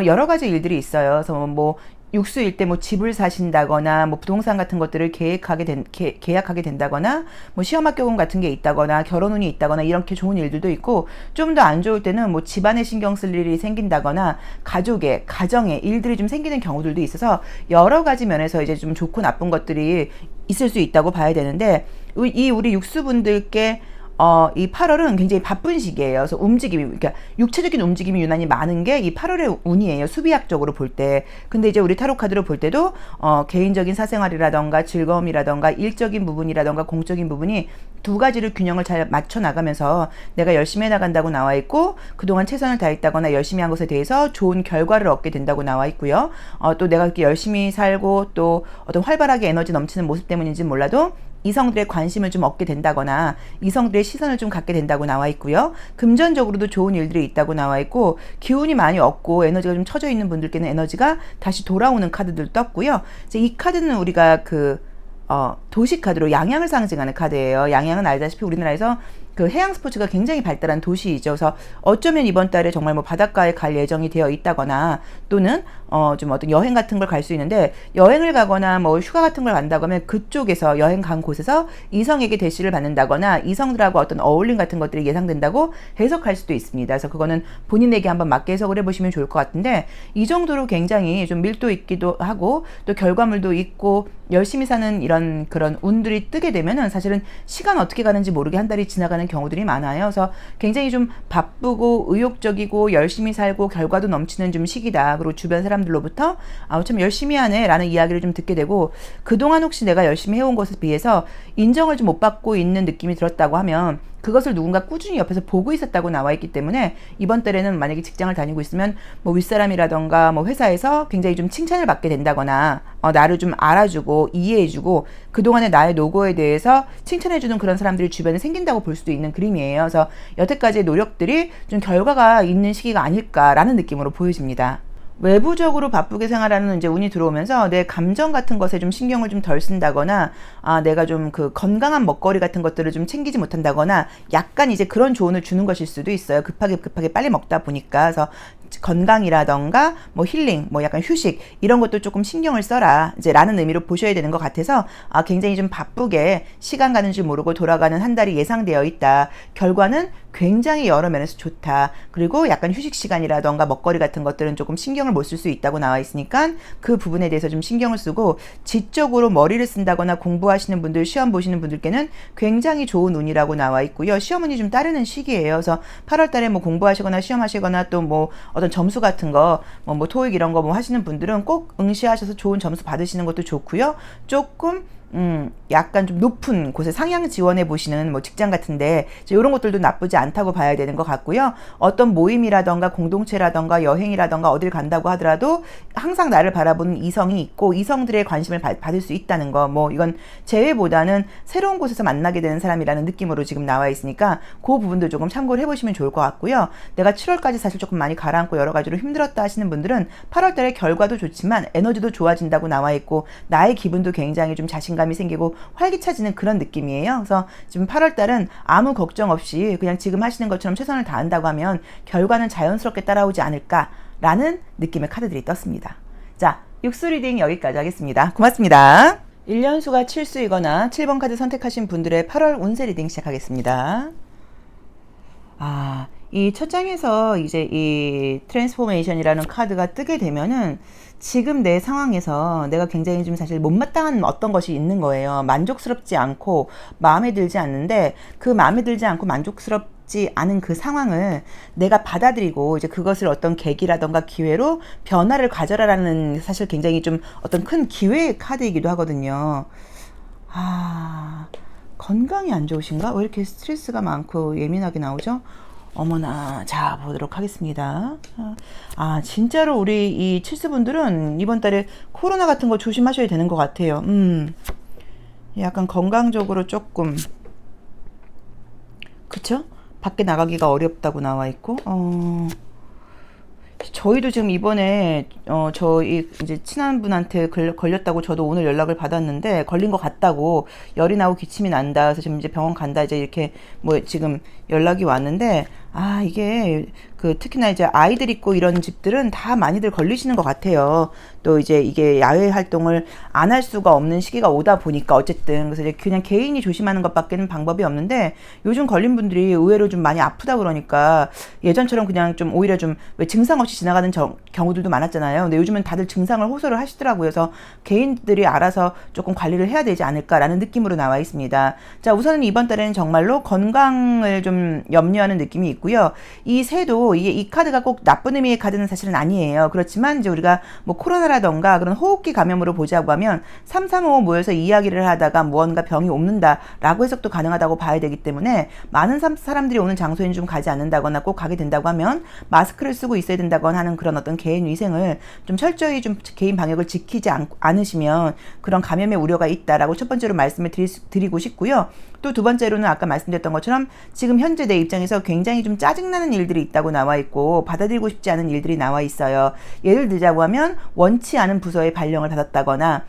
Speaker 1: 여러 가지 일들이 있어요. 그래서 뭐 육수일 때 뭐 집을 사신다거나 뭐 부동산 같은 것들을 계약하게 된다거나 뭐 시험 합격운 같은 게 있다거나 결혼운이 있다거나 이렇게 좋은 일들도 있고 좀 더 안 좋을 때는 뭐 집안에 신경 쓸 일이 생긴다거나 가정에 일들이 좀 생기는 경우들도 있어서 여러 가지 면에서 이제 좀 좋고 나쁜 것들이 있을 수 있다고 봐야 되는데 우리 육수분들께 이 8월은 굉장히 바쁜 시기예요. 그래서 그러니까 육체적인 움직임이 유난히 많은 게 이 8월의 운이에요. 수비학적으로 볼 때. 근데 이제 우리 타로 카드로 볼 때도 개인적인 사생활이라던가 즐거움이라던가 일적인 부분이라던가 공적인 부분이 두 가지를 균형을 잘 맞춰 나가면서 내가 열심히 해나간다고 나와 있고 그동안 최선을 다했다거나 열심히 한 것에 대해서 좋은 결과를 얻게 된다고 나와 있고요. 또 내가 그렇게 열심히 살고 또 어떤 활발하게 에너지 넘치는 모습 때문인지 몰라도 이성들의 관심을 좀 얻게 된다거나 이성들의 시선을 좀 갖게 된다고 나와 있고요. 금전적으로도 좋은 일들이 있다고 나와 있고 기운이 많이 없고 에너지가 좀 처져 있는 분들께는 에너지가 다시 돌아오는 카드들 떴고요. 이제 이 카드는 우리가 도시 카드로 양양을 상징하는 카드예요. 양양은 알다시피 우리나라에서 그 해양 스포츠가 굉장히 발달한 도시이죠. 그래서 어쩌면 이번 달에 정말 뭐 바닷가에 갈 예정이 되어 있다거나 또는 좀 어떤 여행 같은 걸 갈 수 있는데, 여행을 가거나 뭐 휴가 같은 걸 간다고 하면 그쪽에서 여행 간 곳에서 이성에게 대시를 받는다거나 이성들하고 어떤 어울림 같은 것들이 예상된다고 해석할 수도 있습니다. 그래서 그거는 본인에게 한번 맞게 해석을 해보시면 좋을 것 같은데, 이 정도로 굉장히 좀 밀도 있기도 하고 또 결과물도 있고 열심히 사는 이런 그런 운들이 뜨게 되면은 사실은 시간 어떻게 가는지 모르게 한 달이 지나가는 경우들이 많아요. 그래서 굉장히 좀 바쁘고 의욕적이고 열심히 살고 결과도 넘치는 좀 시기다. 그리고 주변 사람들로부터 참 열심히 하네 라는 이야기를 좀 듣게 되고, 그동안 혹시 내가 열심히 해온 것에 비해서 인정을 좀 못 받고 있는 느낌이 들었다고 하면 그것을 누군가 꾸준히 옆에서 보고 있었다고 나와 있기 때문에, 이번 달에는 만약에 직장을 다니고 있으면 뭐 윗사람이라던가 뭐 회사에서 굉장히 좀 칭찬을 받게 된다거나 나를 좀 알아주고 이해해주고 그동안의 나의 노고에 대해서 칭찬해주는 그런 사람들이 주변에 생긴다고 볼 수도 있는 그림이에요. 그래서 여태까지의 노력들이 좀 결과가 있는 시기가 아닐까라는 느낌으로 보여집니다. 외부적으로 바쁘게 생활하는 이제 운이 들어오면서 내 감정 같은 것에 좀 신경을 좀 덜 쓴다거나, 내가 좀 그 건강한 먹거리 같은 것들을 좀 챙기지 못한다거나, 약간 이제 그런 조언을 주는 것일 수도 있어요. 급하게 빨리 먹다 보니까. 그래서 건강이라던가 뭐 힐링, 뭐 약간 휴식 이런 것도 조금 신경을 써라 이제 라는 의미로 보셔야 되는 것 같아서, 굉장히 좀 바쁘게 시간 가는 줄 모르고 돌아가는 한 달이 예상되어 있다. 결과는 굉장히 여러 면에서 좋다. 그리고 약간 휴식 시간이라던가 먹거리 같은 것들은 조금 신경을 못 쓸 수 있다고 나와 있으니까 그 부분에 대해서 좀 신경을 쓰고, 지적으로 머리를 쓴다거나 공부하시는 분들, 시험 보시는 분들께는 굉장히 좋은 운이라고 나와 있고요. 시험운이 좀 따르는 시기예요. 그래서 8월 달에 뭐 공부하시거나 시험하시거나 또 뭐 어떤 점수 같은 거, 뭐 토익 이런 거 뭐 하시는 분들은 꼭 응시하셔서 좋은 점수 받으시는 것도 좋고요. 조금 약간 좀 높은 곳에 상향 지원해 보시는 뭐 직장 같은데 이런 것들도 나쁘지 않다고 봐야 되는 것 같고요. 어떤 모임이라던가 공동체라던가 여행이라던가 어딜 간다고 하더라도 항상 나를 바라보는 이성이 있고 이성들의 관심을 받을 수 있다는 거, 뭐 이건 재회보다는 새로운 곳에서 만나게 되는 사람이라는 느낌으로 지금 나와 있으니까 그 부분도 조금 참고를 해보시면 좋을 것 같고요. 내가 7월까지 사실 조금 많이 가라앉고 여러 가지로 힘들었다 하시는 분들은 8월 달에 결과도 좋지만 에너지도 좋아진다고 나와 있고, 나의 기분도 굉장히 좀 자신감이 생기고 활기차지는 그런 느낌이에요. 그래서 지금 8월 달은 아무 걱정 없이 그냥 지금 하시는 것처럼 최선을 다한다고 하면 결과는 자연스럽게 따라오지 않을까라는 느낌의 카드들이 떴습니다. 자, 육수 리딩 여기까지 하겠습니다. 고맙습니다. 1년수가 7수이거나 7번 카드 선택하신 분들의 8월 운세 리딩 시작하겠습니다. 이 첫 장에서 이제 이 트랜스포메이션이라는 카드가 뜨게 되면은 지금 내 상황에서 내가 굉장히 좀 사실 못마땅한 어떤 것이 있는 거예요. 만족스럽지 않고 마음에 들지 않는데, 그 마음에 들지 않고 만족스럽지 않은 그 상황을 내가 받아들이고 이제 그것을 어떤 계기라던가 기회로 변화를 가져라라는, 사실 굉장히 좀 어떤 큰 기회의 카드이기도 하거든요. 건강이 안 좋으신가? 왜 이렇게 스트레스가 많고 예민하게 나오죠? 어머나. 자, 보도록 하겠습니다. 진짜로 우리 이 칠수분들은 이번 달에 코로나 같은 거 조심하셔야 되는 것 같아요. 약간 건강적으로 조금, 그쵸? 밖에 나가기가 어렵다고 나와 있고, 저희도 지금 이번에 저희 이제 친한 분한테 걸렸다고 저도 오늘 연락을 받았는데, 걸린 것 같다고, 열이 나고 기침이 난다, 그래서 지금 이제 병원 간다 이제 이렇게 뭐 지금 연락이 왔는데, 이게 특히나 이제 아이들 있고 이런 집들은 다 많이들 걸리시는 것 같아요. 또 이제 이게 야외 활동을 안 할 수가 없는 시기가 오다 보니까 어쨌든, 그래서 이제 그냥 개인이 조심하는 것밖에는 방법이 없는데, 요즘 걸린 분들이 의외로 좀 많이 아프다 그러니까 예전처럼 그냥 좀 오히려 좀 왜 증상 없이 지나가는 경우들도 많았잖아요. 근데 요즘은 다들 증상을 호소를 하시더라고요. 그래서 개인들이 알아서 조금 관리를 해야 되지 않을까라는 느낌으로 나와 있습니다. 자, 우선은 이번 달에는 정말로 건강을 좀 염려하는 느낌이 있고요. 이 새도 이 카드가 꼭 나쁜 의미의 카드는 사실은 아니에요. 그렇지만 이제 우리가 뭐 코로나라던가 그런 호흡기 감염으로 보자고 하면 335 모여서 이야기를 하다가 무언가 병이 옮는다라고 해석도 가능하다고 봐야 되기 때문에, 많은 사람들이 오는 장소에는 좀 가지 않는다거나 꼭 가게 된다고 하면 마스크를 쓰고 있어야 된다거나 하는 그런 어떤 개인 위생을 좀 철저히 좀 개인 방역을 지키지 않으시면 그런 감염의 우려가 있다라고 첫 번째로 말씀을 드리고 싶고요. 또 두 번째로는 아까 말씀드렸던 것처럼 지금 현재 내 입장에서 굉장히 좀 짜증나는 일들이 있다고 나와 있고 받아들이고 싶지 않은 일들이 나와 있어요. 예를 들자고 하면 원치 않은 부서의 발령을 받았다거나,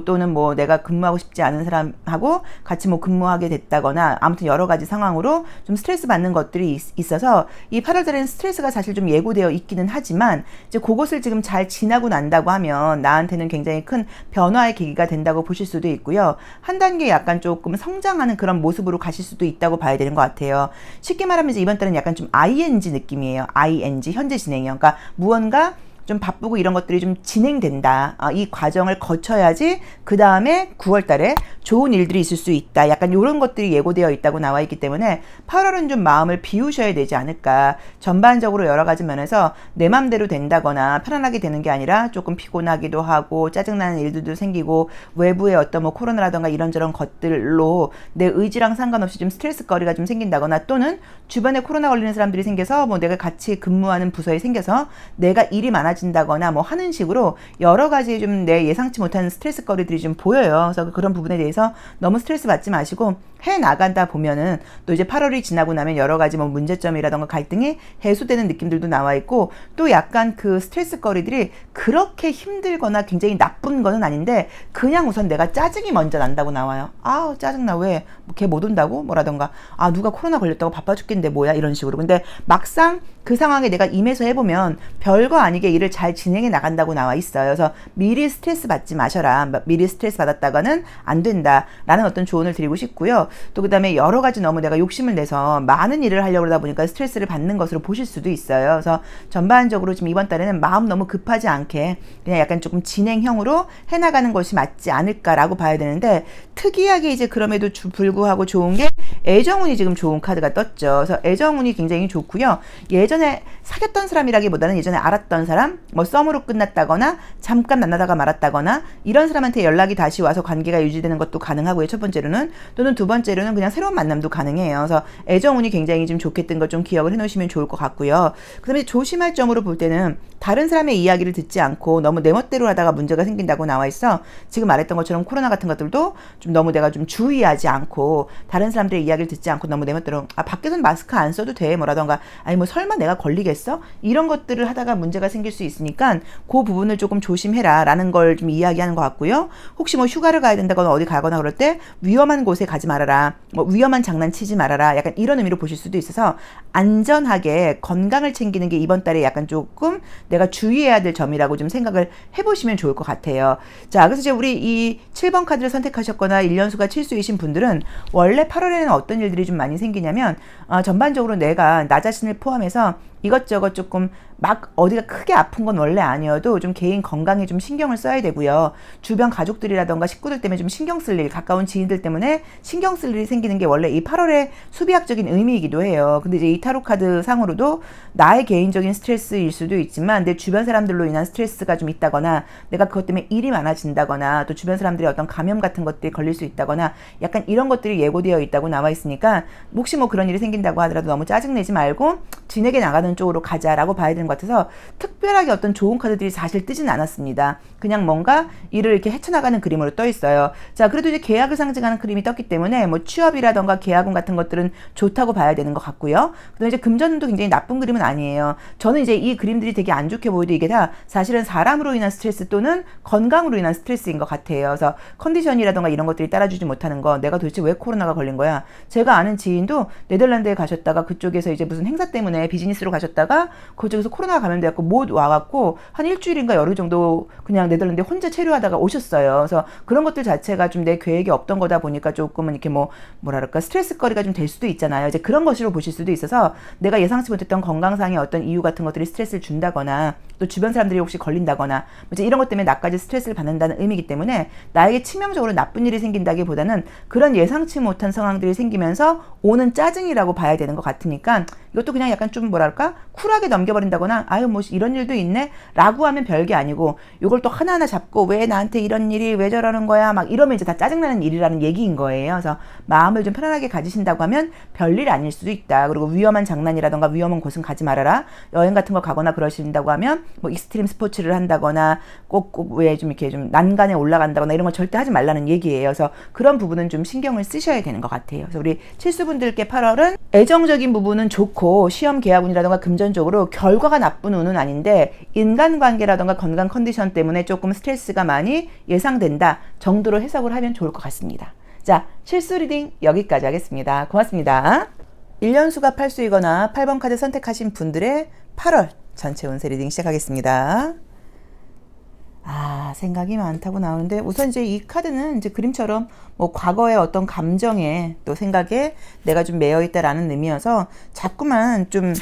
Speaker 1: 또는 뭐 내가 근무하고 싶지 않은 사람하고 같이 뭐 근무하게 됐다거나 아무튼 여러 가지 상황으로 좀 스트레스 받는 것들이 있어서 이 8월달에는 스트레스가 사실 좀 예고되어 있기는 하지만 이제 그것을 지금 잘 지나고 난다고 하면 나한테는 굉장히 큰 변화의 계기가 된다고 보실 수도 있고요. 한 단계 약간 조금 성장하는 그런 모습으로 가실 수도 있다고 봐야 되는 것 같아요. 쉽게 말하면 이제 이번 달은 약간 좀 ING 느낌이에요. ING 현재 진행이요. 그러니까 무언가 좀 바쁘고 이런 것들이 좀 진행된다. 이 과정을 거쳐야지 그 다음에 9월 달에 좋은 일들이 있을 수 있다. 약간 이런 것들이 예고되어 있다고 나와 있기 때문에 8월은 좀 마음을 비우셔야 되지 않을까. 전반적으로 여러 가지 면에서 내 맘대로 된다거나 편안하게 되는 게 아니라 조금 피곤하기도 하고 짜증나는 일들도 생기고 외부의 어떤 뭐 코로나라던가 이런저런 것들로 내 의지랑 상관없이 좀 스트레스거리가 좀 생긴다거나 또는 주변에 코로나 걸리는 사람들이 생겨서 뭐 내가 같이 근무하는 부서에 생겨서 내가 일이 많아진다거나 뭐 하는 식으로 여러 가지 좀 내 예상치 못한 스트레스거리들이 좀 보여요. 그래서 그런 부분에 대해서 너무 스트레스 받지 마시고 해 나간다 보면은 또 이제 8월이 지나고 나면 여러 가지 뭐 문제점이라던가 갈등이 해소되는 느낌들도 나와 있고 또 약간 그 스트레스거리들이 그렇게 힘들거나 굉장히 나쁜 거는 아닌데 그냥 우선 내가 짜증이 먼저 난다고 나와요. 아 짜증나 왜? 걔 못 온다고? 뭐라던가 아 누가 코로나 걸렸다고 바빠 죽겠는데 뭐야? 이런 식으로. 근데 막상 그 상황에 내가 임해서 해보면 별거 아니게 일을 잘 진행해 나간다고 나와 있어요. 그래서 미리 스트레스 받지 마셔라. 미리 스트레스 받았다가는 안 된다라는 어떤 조언을 드리고 싶고요. 또 그 다음에 여러 가지 너무 내가 욕심을 내서 많은 일을 하려고 그러다 보니까 스트레스를 받는 것으로 보실 수도 있어요. 그래서 전반적으로 지금 이번 달에는 마음 너무 급하지 않게 그냥 약간 조금 진행형으로 해나가는 것이 맞지 않을까라고 봐야 되는데 특이하게 이제 그럼에도 불구하고 좋은 게 애정운이 지금 좋은 카드가 떴죠. 그래서 애정운이 굉장히 좋고요. 예전에 사귀었던 사람이라기보다는 예전에 알았던 사람, 뭐 썸으로 끝났다거나 잠깐 만나다가 말았다거나 이런 사람한테 연락이 다시 와서 관계가 유지되는 것도 가능하고요. 첫 번째로는 또는 두 번째로는 그냥 새로운 만남도 가능해요. 그래서 애정운이 굉장히 좀 좋겠던 것 좀 기억을 해놓으시면 좋을 것 같고요. 그 다음에 조심할 점으로 볼 때는 다른 사람의 이야기를 듣지 않고 너무 내 멋대로 하다가 문제가 생긴다고 나와 있어. 지금 말했던 것처럼 코로나 같은 것들도 좀 너무 내가 좀 주의하지 않고 다른 사람들의 이야기를 듣지 않고 너무 내 멋대로 밖에선 마스크 안 써도 돼 뭐라던가 아니 뭐 설마 내가 걸리겠어? 이런 것들을 하다가 문제가 생길 수 있으니까 그 부분을 조금 조심해라 라는 걸 좀 이야기하는 것 같고요. 혹시 뭐 휴가를 가야 된다거나 어디 가거나 그럴 때 위험한 곳에 가지 말아라. 뭐 위험한 장난치지 말아라. 약간 이런 의미로 보실 수도 있어서 안전하게 건강을 챙기는 게 이번 달에 약간 조금 내가 주의해야 될 점이라고 좀 생각을 해보시면 좋을 것 같아요. 자, 그래서 이제 우리 이 7번 카드를 선택하셨거나 1년수가 7수이신 분들은 원래 8월에는 어떤 일들이 좀 많이 생기냐면 전반적으로 내가 나 자신을 포함해서 이것저것 조금 막 어디가 크게 아픈 건 원래 아니어도 좀 개인 건강에 좀 신경을 써야 되고요. 주변 가족들이라던가 식구들 때문에 좀 신경 쓸 일, 가까운 지인들 때문에 신경 쓸 일이 생기는 게 원래 이 8월의 수비학적인 의미이기도 해요. 근데 이제 이 타로 카드 상으로도 나의 개인적인 스트레스일 수도 있지만 내 주변 사람들로 인한 스트레스가 좀 있다거나 내가 그것 때문에 일이 많아진다거나 또 주변 사람들의 어떤 감염 같은 것들이 걸릴 수 있다거나 약간 이런 것들이 예고되어 있다고 나와 있으니까 혹시 뭐 그런 일이 생긴다고 하더라도 너무 짜증내지 말고 진에게 나가는 쪽으로 가자라고 봐야 되는 것 같아서 특별하게 어떤 좋은 카드들이 사실 뜨진 않았습니다. 그냥 뭔가 일을 이렇게 헤쳐나가는 그림으로 떠 있어요. 자, 그래도 이제 계약을 상징하는 그림이 떴기 때문에 뭐 취업이라던가 계약운 같은 것들은 좋다고 봐야 되는 것 같고요. 그다음에 이제 금전운도 굉장히 나쁜 그림은 아니에요. 저는 이제 이 그림들이 되게 안 좋게 보여도 이게 다 사실은 사람으로 인한 스트레스 또는 건강으로 인한 스트레스인 것 같아요. 그래서 컨디션이라던가 이런 것들이 따라주지 못하는 거 내가 도대체 왜 코로나가 걸린 거야. 제가 아는 지인도 네덜란드에 가셨다가 그쪽에서 이제 무슨 행사 때문에 비즈니스로 가셨다가 그쪽에서 코로나가 감염돼갖고 못 와갖고 한 일주일인가 열흘 정도 그냥 네덜란드에 혼자 체류하다가 오셨어요. 그래서 그런 것들 자체가 좀 내 계획이 없던 거다 보니까 조금은 이렇게 뭐랄까 스트레스거리가 좀 될 수도 있잖아요. 이제 그런 것으로 보실 수도 있어서 내가 예상치 못했던 건강상의 어떤 이유 같은 것들이 스트레스를 준다거나 또 주변 사람들이 혹시 걸린다거나 이제 이런 것 때문에 나까지 스트레스를 받는다는 의미이기 때문에 나에게 치명적으로 나쁜 일이 생긴다기보다는 그런 예상치 못한 상황들이 생기면서 오는 짜증이라고 봐야 되는 것 같으니까 이것도 그냥 약간 좀 뭐랄까 쿨하게 넘겨버린다거나 아유 뭐 이런 일도 있네 라고 하면 별게 아니고 이걸 또 하나하나 잡고 왜 나한테 이런 일이 왜 저러는 거야 막 이러면 이제 다 짜증나는 일이라는 얘기인 거예요. 그래서 마음을 좀 편안하게 가지신다고 하면 별일 아닐 수도 있다. 그리고 위험한 장난이라던가 위험한 곳은 가지 말아라. 여행 같은 거 가거나 그러신다고 하면 뭐 익스트림 스포츠를 한다거나 꼭 왜 좀 이렇게 좀 난간에 올라간다거나 이런 거 절대 하지 말라는 얘기예요. 그래서 그런 부분은 좀 신경을 쓰셔야 되는 것 같아요. 그래서 우리 칠수분들께 8월은 애정적인 부분은 좋고 좋고 시험 계약운이라던가 금전적으로 결과가 나쁜 운은 아닌데 인간관계라던가 건강 컨디션 때문에 조금 스트레스가 많이 예상된다 정도로 해석을 하면 좋을 것 같습니다. 자, 실수 리딩 여기까지 하겠습니다. 고맙습니다. 1년수가 팔수이거나 8번 카드 선택하신 분들의 8월 전체 운세 리딩 시작하겠습니다. 생각이 많다고 나오는데 우선 이제 이 카드는 이제 그림처럼 뭐 과거의 어떤 감정에 또 생각에 내가 좀 매여 있다라는 의미여서 자꾸만 좀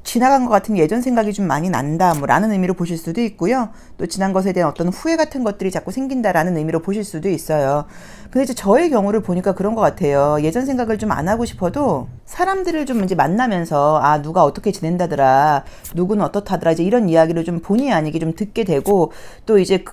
Speaker 1: 지나간 것 같은 예전 생각이 좀 많이 난다 뭐 라는 의미로 보실 수도 있고요. 또 지난 것에 대한 어떤 후회 같은 것들이 자꾸 생긴다라는 의미로 보실 수도 있어요. 근데 이제 저의 경우를 보니까 그런 것 같아요. 예전 생각을 좀 안 하고 싶어도 사람들을 좀 이제 만나면서 누가 어떻게 지낸다더라, 누구는 어떻다더라 이제 이런 이야기를 좀 본의 아니게 좀 듣게 되고 또 이제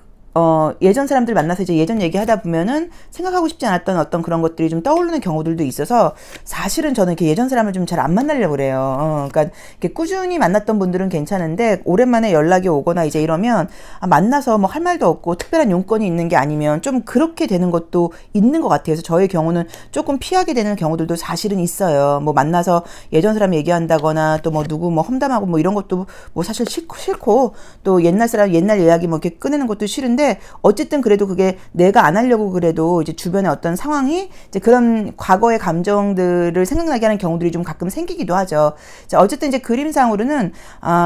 Speaker 1: 예전 사람들 만나서 이제 예전 얘기하다 보면은 생각하고 싶지 않았던 어떤 그런 것들이 좀 떠오르는 경우들도 있어서 사실은 저는 이렇게 예전 사람을 좀 잘 안 만나려고 그래요. 그러니까 이렇게 꾸준히 만났던 분들은 괜찮은데 오랜만에 연락이 오거나 이제 이러면 만나서 뭐 할 말도 없고 특별한 용건이 있는 게 아니면 좀 그렇게 되는 것도 있는 것 같아요. 그래서 저의 경우는 조금 피하게 되는 경우들도 사실은 있어요. 뭐 만나서 예전 사람 얘기한다거나 또 뭐 누구 뭐 험담하고 뭐 이런 것도 뭐 사실 싫고 또 옛날 사람 옛날 이야기 뭐 이렇게 꺼내는 것도 싫은데 어쨌든 그래도 그게 내가 안 하려고 그래도 이제 주변의 어떤 상황이 이제 그런 과거의 감정들을 생각나게 하는 경우들이 좀 가끔 생기기도 하죠. 자, 어쨌든 이제 그림상으로는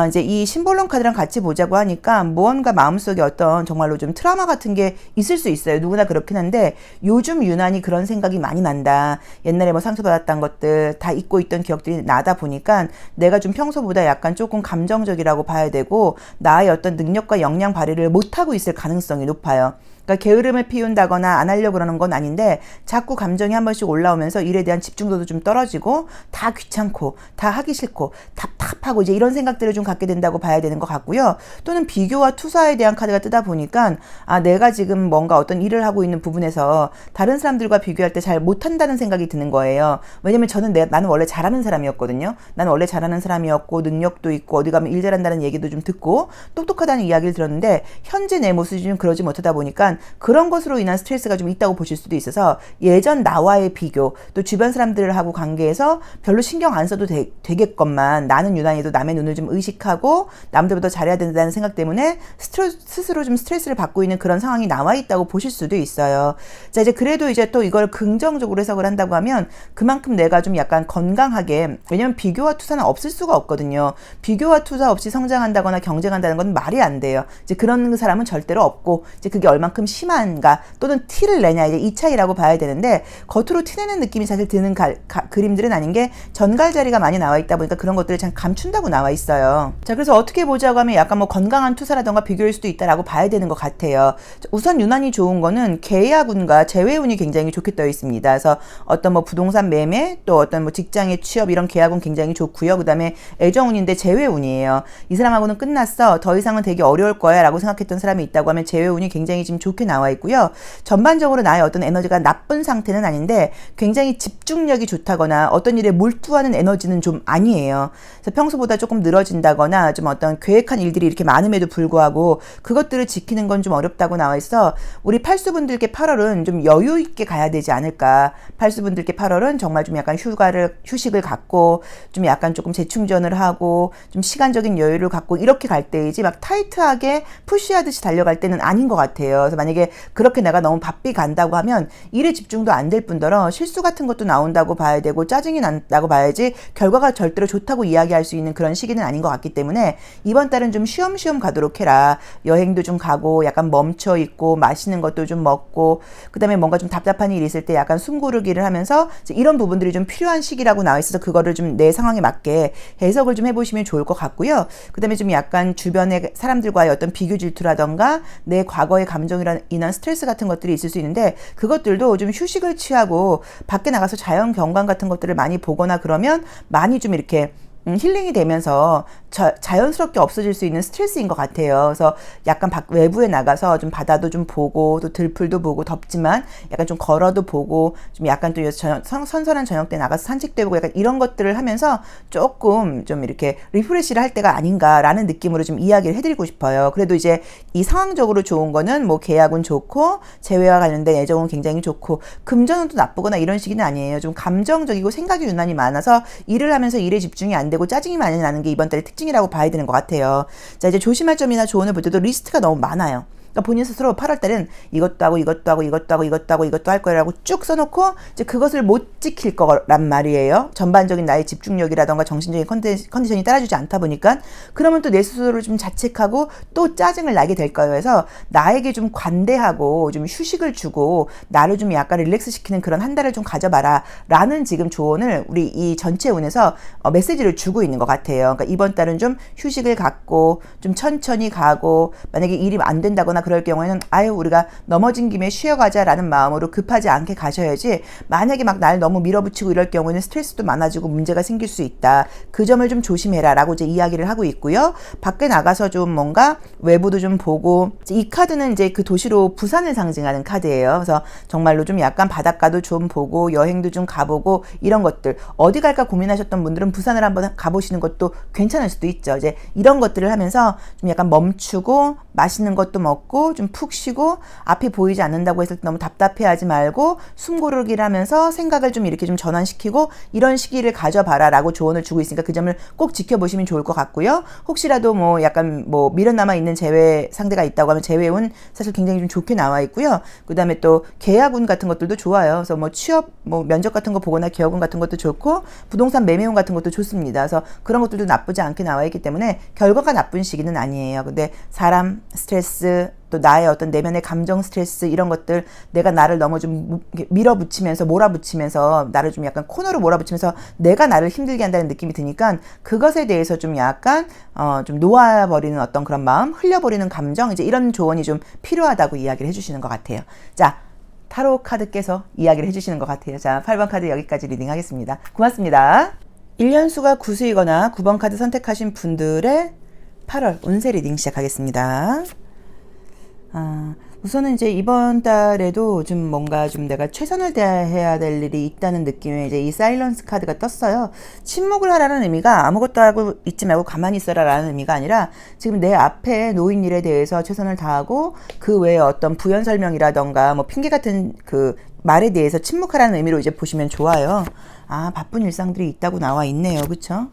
Speaker 1: 이제 이 심볼론 카드랑 같이 보자고 하니까 무언가 마음속에 어떤 정말로 좀 트라우마 같은 게 있을 수 있어요. 누구나 그렇긴 한데 요즘 유난히 그런 생각이 많이 난다. 옛날에 뭐 상처받았던 것들 다 잊고 있던 기억들이 나다 보니까 내가 좀 평소보다 약간 조금 감정적이라고 봐야 되고 나의 어떤 능력과 역량 발휘를 못하고 있을 가능성이 높아요. 그러니까 게으름을 피운다거나 안 하려고 그러는 건 아닌데 자꾸 감정이 한 번씩 올라오면서 일에 대한 집중도도 좀 떨어지고 다 귀찮고 다 하기 싫고 답답하고 이제 이런 생각들을 좀 갖게 된다고 봐야 되는 것 같고요. 또는 비교와 투사에 대한 카드가 뜨다 보니까 내가 지금 뭔가 어떤 일을 하고 있는 부분에서 다른 사람들과 비교할 때 잘 못한다는 생각이 드는 거예요. 왜냐면 나는 원래 잘하는 사람이었거든요. 나는 원래 잘하는 사람이었고 능력도 있고 어디 가면 일 잘한다는 얘기도 좀 듣고 똑똑하다는 이야기를 들었는데 현재 내 모습이 좀 그러지 못하다 보니까 그런 것으로 인한 스트레스가 좀 있다고 보실 수도 있어서 예전 나와의 비교 또 주변 사람들하고 관계에서 별로 신경 안 써도 되겠건만 나는 유난히도 남의 눈을 좀 의식하고 남들보다 잘해야 된다는 생각 때문에 스스로 좀 스트레스를 받고 있는 그런 상황이 나와 있다고 보실 수도 있어요. 자, 이제 그래도 이제 또 이걸 긍정적으로 해석을 한다고 하면 그만큼 내가 좀 약간 건강하게, 왜냐면 비교와 투사는 없을 수가 없거든요. 비교와 투사 없이 성장한다거나 경쟁한다는 건 말이 안 돼요. 이제 그런 사람은 절대로 없고 이제 그게 얼만큼 심한가 또는 티를 내냐 이제 이 차이라고 봐야 되는데 겉으로 티내는 느낌이 사실 드는 그림들은 아닌 게 전갈자리가 많이 나와 있다 보니까 그런 것들을 참 감춘다고 나와 있어요. 자, 그래서 어떻게 보자고 하면 약간 뭐 건강한 투사라던가 비교일 수도 있다라고 봐야 되는 것 같아요. 우선 유난히 좋은 거는 계약운과 재회운이 굉장히 좋게 떠 있습니다. 그래서 어떤 뭐 부동산 매매 또 어떤 뭐 직장의 취업 이런 계약운 굉장히 좋고요. 그 다음에 애정운인데 재회운이에요. 이 사람하고는 끝났어. 더 이상은 되게 어려울 거야 라고 생각했던 사람이 있다고 하면 재회운이 굉장히 지금 좋게 나와 있고요. 전반적으로 나의 어떤 에너지가 나쁜 상태는 아닌데 굉장히 집중력이 좋다거나 어떤 일에 몰두하는 에너지는 좀 아니에요. 그래서 평소보다 조금 늘어진다거나 좀 어떤 계획한 일들이 이렇게 많음에도 불구하고 그것들을 지키는 건 좀 어렵다고 나와 있어 우리 팔수분들께 8월은 좀 여유 있게 가야 되지 않을까. 팔수분들께 8월은 정말 좀 약간 휴식을 갖고 좀 약간 조금 재충전을 하고 좀 시간적인 여유를 갖고 이렇게 갈 때이지 막 타이트하게 푸시하듯이 달려갈 때는 아닌 것 같아요. 그래서 만약에 그렇게 내가 너무 바삐 간다고 하면 일에 집중도 안 될 뿐더러 실수 같은 것도 나온다고 봐야 되고 짜증이 난다고 봐야지 결과가 절대로 좋다고 이야기할 수 있는 그런 시기는 아닌 것 같기 때문에 이번 달은 좀 쉬엄쉬엄 가도록 해라. 여행도 좀 가고 약간 멈춰 있고 맛있는 것도 좀 먹고 그 다음에 뭔가 좀 답답한 일이 있을 때 약간 숨 고르기를 하면서 이런 부분들이 좀 필요한 시기라고 나와 있어서 그거를 좀 내 상황에 맞게 해석을 좀 해보시면 좋을 것 같고요. 그 다음에 좀 약간 주변의 사람들과의 어떤 비교 질투라던가 내 과거의 감정이란 인한 스트레스 같은 것들이 있을 수 있는데 그것들도 좀 휴식을 취하고 밖에 나가서 자연 경관 같은 것들을 많이 보거나 그러면 많이 좀 이렇게 힐링이 되면서 자연스럽게 없어질 수 있는 스트레스인 것 같아요. 그래서 약간 외부에 나가서 좀 바다도 좀 보고 또 들풀도 보고 덥지만 약간 좀 걸어도 보고 좀 약간 또 선선한 저녁 때 나가서 산책도 해보고 약간 이런 것들을 하면서 조금 좀 이렇게 리프레시를 할 때가 아닌가라는 느낌으로 좀 이야기를 해드리고 싶어요. 그래도 이제 이 상황적으로 좋은 거는 뭐 계약은 좋고 재회와 관련된 애정은 굉장히 좋고 금전은 또 나쁘거나 이런 식은 아니에요. 좀 감정적이고 생각이 유난히 많아서 일을 하면서 일에 집중이 안 되고 되고 짜증이 많이 나는 게 이번 달의 특징이라고 봐야 되는 것 같아요. 자, 이제 조심할 점이나 조언을 볼 때도 리스트가 너무 많아요. 그러니까 본인 스스로 8월 달은 이것도 하고 이것도 하고 이것도 하고 이것도 하고 이것도 할 거라고 쭉 써놓고 이제 그것을 못 지킬 거란 말이에요. 전반적인 나의 집중력이라던가 정신적인 컨디션이 따라주지 않다 보니까 그러면 또 내 스스로를 좀 자책하고 또 짜증을 나게 될 거예요. 그래서 나에게 좀 관대하고 좀 휴식을 주고 나를 좀 약간 릴렉스 시키는 그런 한 달을 좀 가져봐라 라는 지금 조언을 우리 이 전체 운에서 메시지를 주고 있는 것 같아요. 그러니까 이번 달은 좀 휴식을 갖고 좀 천천히 가고 만약에 일이 안 된다거나 그럴 경우에는 아유 우리가 넘어진 김에 쉬어가자라는 마음으로 급하지 않게 가셔야지 만약에 막 날 너무 밀어붙이고 이럴 경우에는 스트레스도 많아지고 문제가 생길 수 있다. 그 점을 좀 조심해라 라고 이제 이야기를 하고 있고요. 밖에 나가서 좀 뭔가 외부도 좀 보고 이 카드는 이제 그 도시로 부산을 상징하는 카드예요. 그래서 정말로 좀 약간 바닷가도 좀 보고 여행도 좀 가보고 이런 것들 어디 갈까 고민하셨던 분들은 부산을 한번 가보시는 것도 괜찮을 수도 있죠. 이제 이런 것들을 하면서 좀 약간 멈추고 맛있는 것도 먹고 좀 푹 쉬고 앞이 보이지 않는다고 했을 때 너무 답답해하지 말고 숨 고르기를 하면서 생각을 좀 이렇게 좀 전환시키고 이런 시기를 가져봐라 라고 조언을 주고 있으니까 그 점을 꼭 지켜보시면 좋을 것 같고요. 혹시라도 뭐 약간 뭐 미련 남아 있는 재회 상대가 있다고 하면 재회운 사실 굉장히 좀 좋게 나와 있고요. 그 다음에 또 계약운 같은 것들도 좋아요. 그래서 뭐 취업 뭐 면접 같은 거 보거나 계약운 같은 것도 좋고 부동산 매매운 같은 것도 좋습니다. 그래서 그런 것들도 나쁘지 않게 나와 있기 때문에 결과가 나쁜 시기는 아니에요. 근데 사람 스트레스 또 나의 어떤 내면의 감정 스트레스 이런 것들 내가 나를 너무 좀 밀어붙이면서 몰아붙이면서 나를 좀 약간 코너로 몰아붙이면서 내가 나를 힘들게 한다는 느낌이 드니까 그것에 대해서 좀 약간 좀 놓아버리는 어떤 그런 마음 흘려버리는 감정 이제 이런 조언이 좀 필요하다고 이야기를 해주시는 것 같아요. 자, 타로 카드께서 이야기를 해주시는 것 같아요. 자, 8번 카드 여기까지 리딩 하겠습니다. 고맙습니다. 1년수가 구수이거나 9번 카드 선택하신 분들의 8월 운세 리딩 시작하겠습니다. 우선은 이제 이번 달에도 좀 뭔가 좀 내가 최선을 다해야 될 일이 있다는 느낌의 이제 이 사일런스 카드가 떴어요. 침묵을 하라는 의미가 아무것도 하고 있지 말고 가만히 있어라 라는 의미가 아니라 지금 내 앞에 놓인 일에 대해서 최선을 다하고 그 외에 어떤 부연 설명이라던가 뭐 핑계 같은 그 말에 대해서 침묵하라는 의미로 이제 보시면 좋아요. 바쁜 일상들이 있다고 나와 있네요. 그쵸?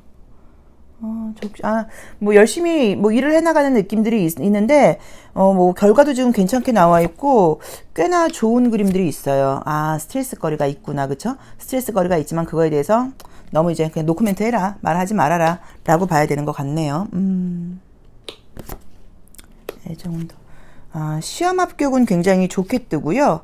Speaker 1: 뭐 열심히 뭐 일을 해나가는 느낌들이 있는데 뭐 결과도 지금 괜찮게 나와 있고 꽤나 좋은 그림들이 있어요. 스트레스 거리가 있구나. 그쵸? 스트레스 거리가 있지만 그거에 대해서 너무 이제 그냥 노코멘트 해라 말하지 말아라 라고 봐야 되는 것 같네요. 이 정도. 시험 합격은 굉장히 좋게 뜨고요.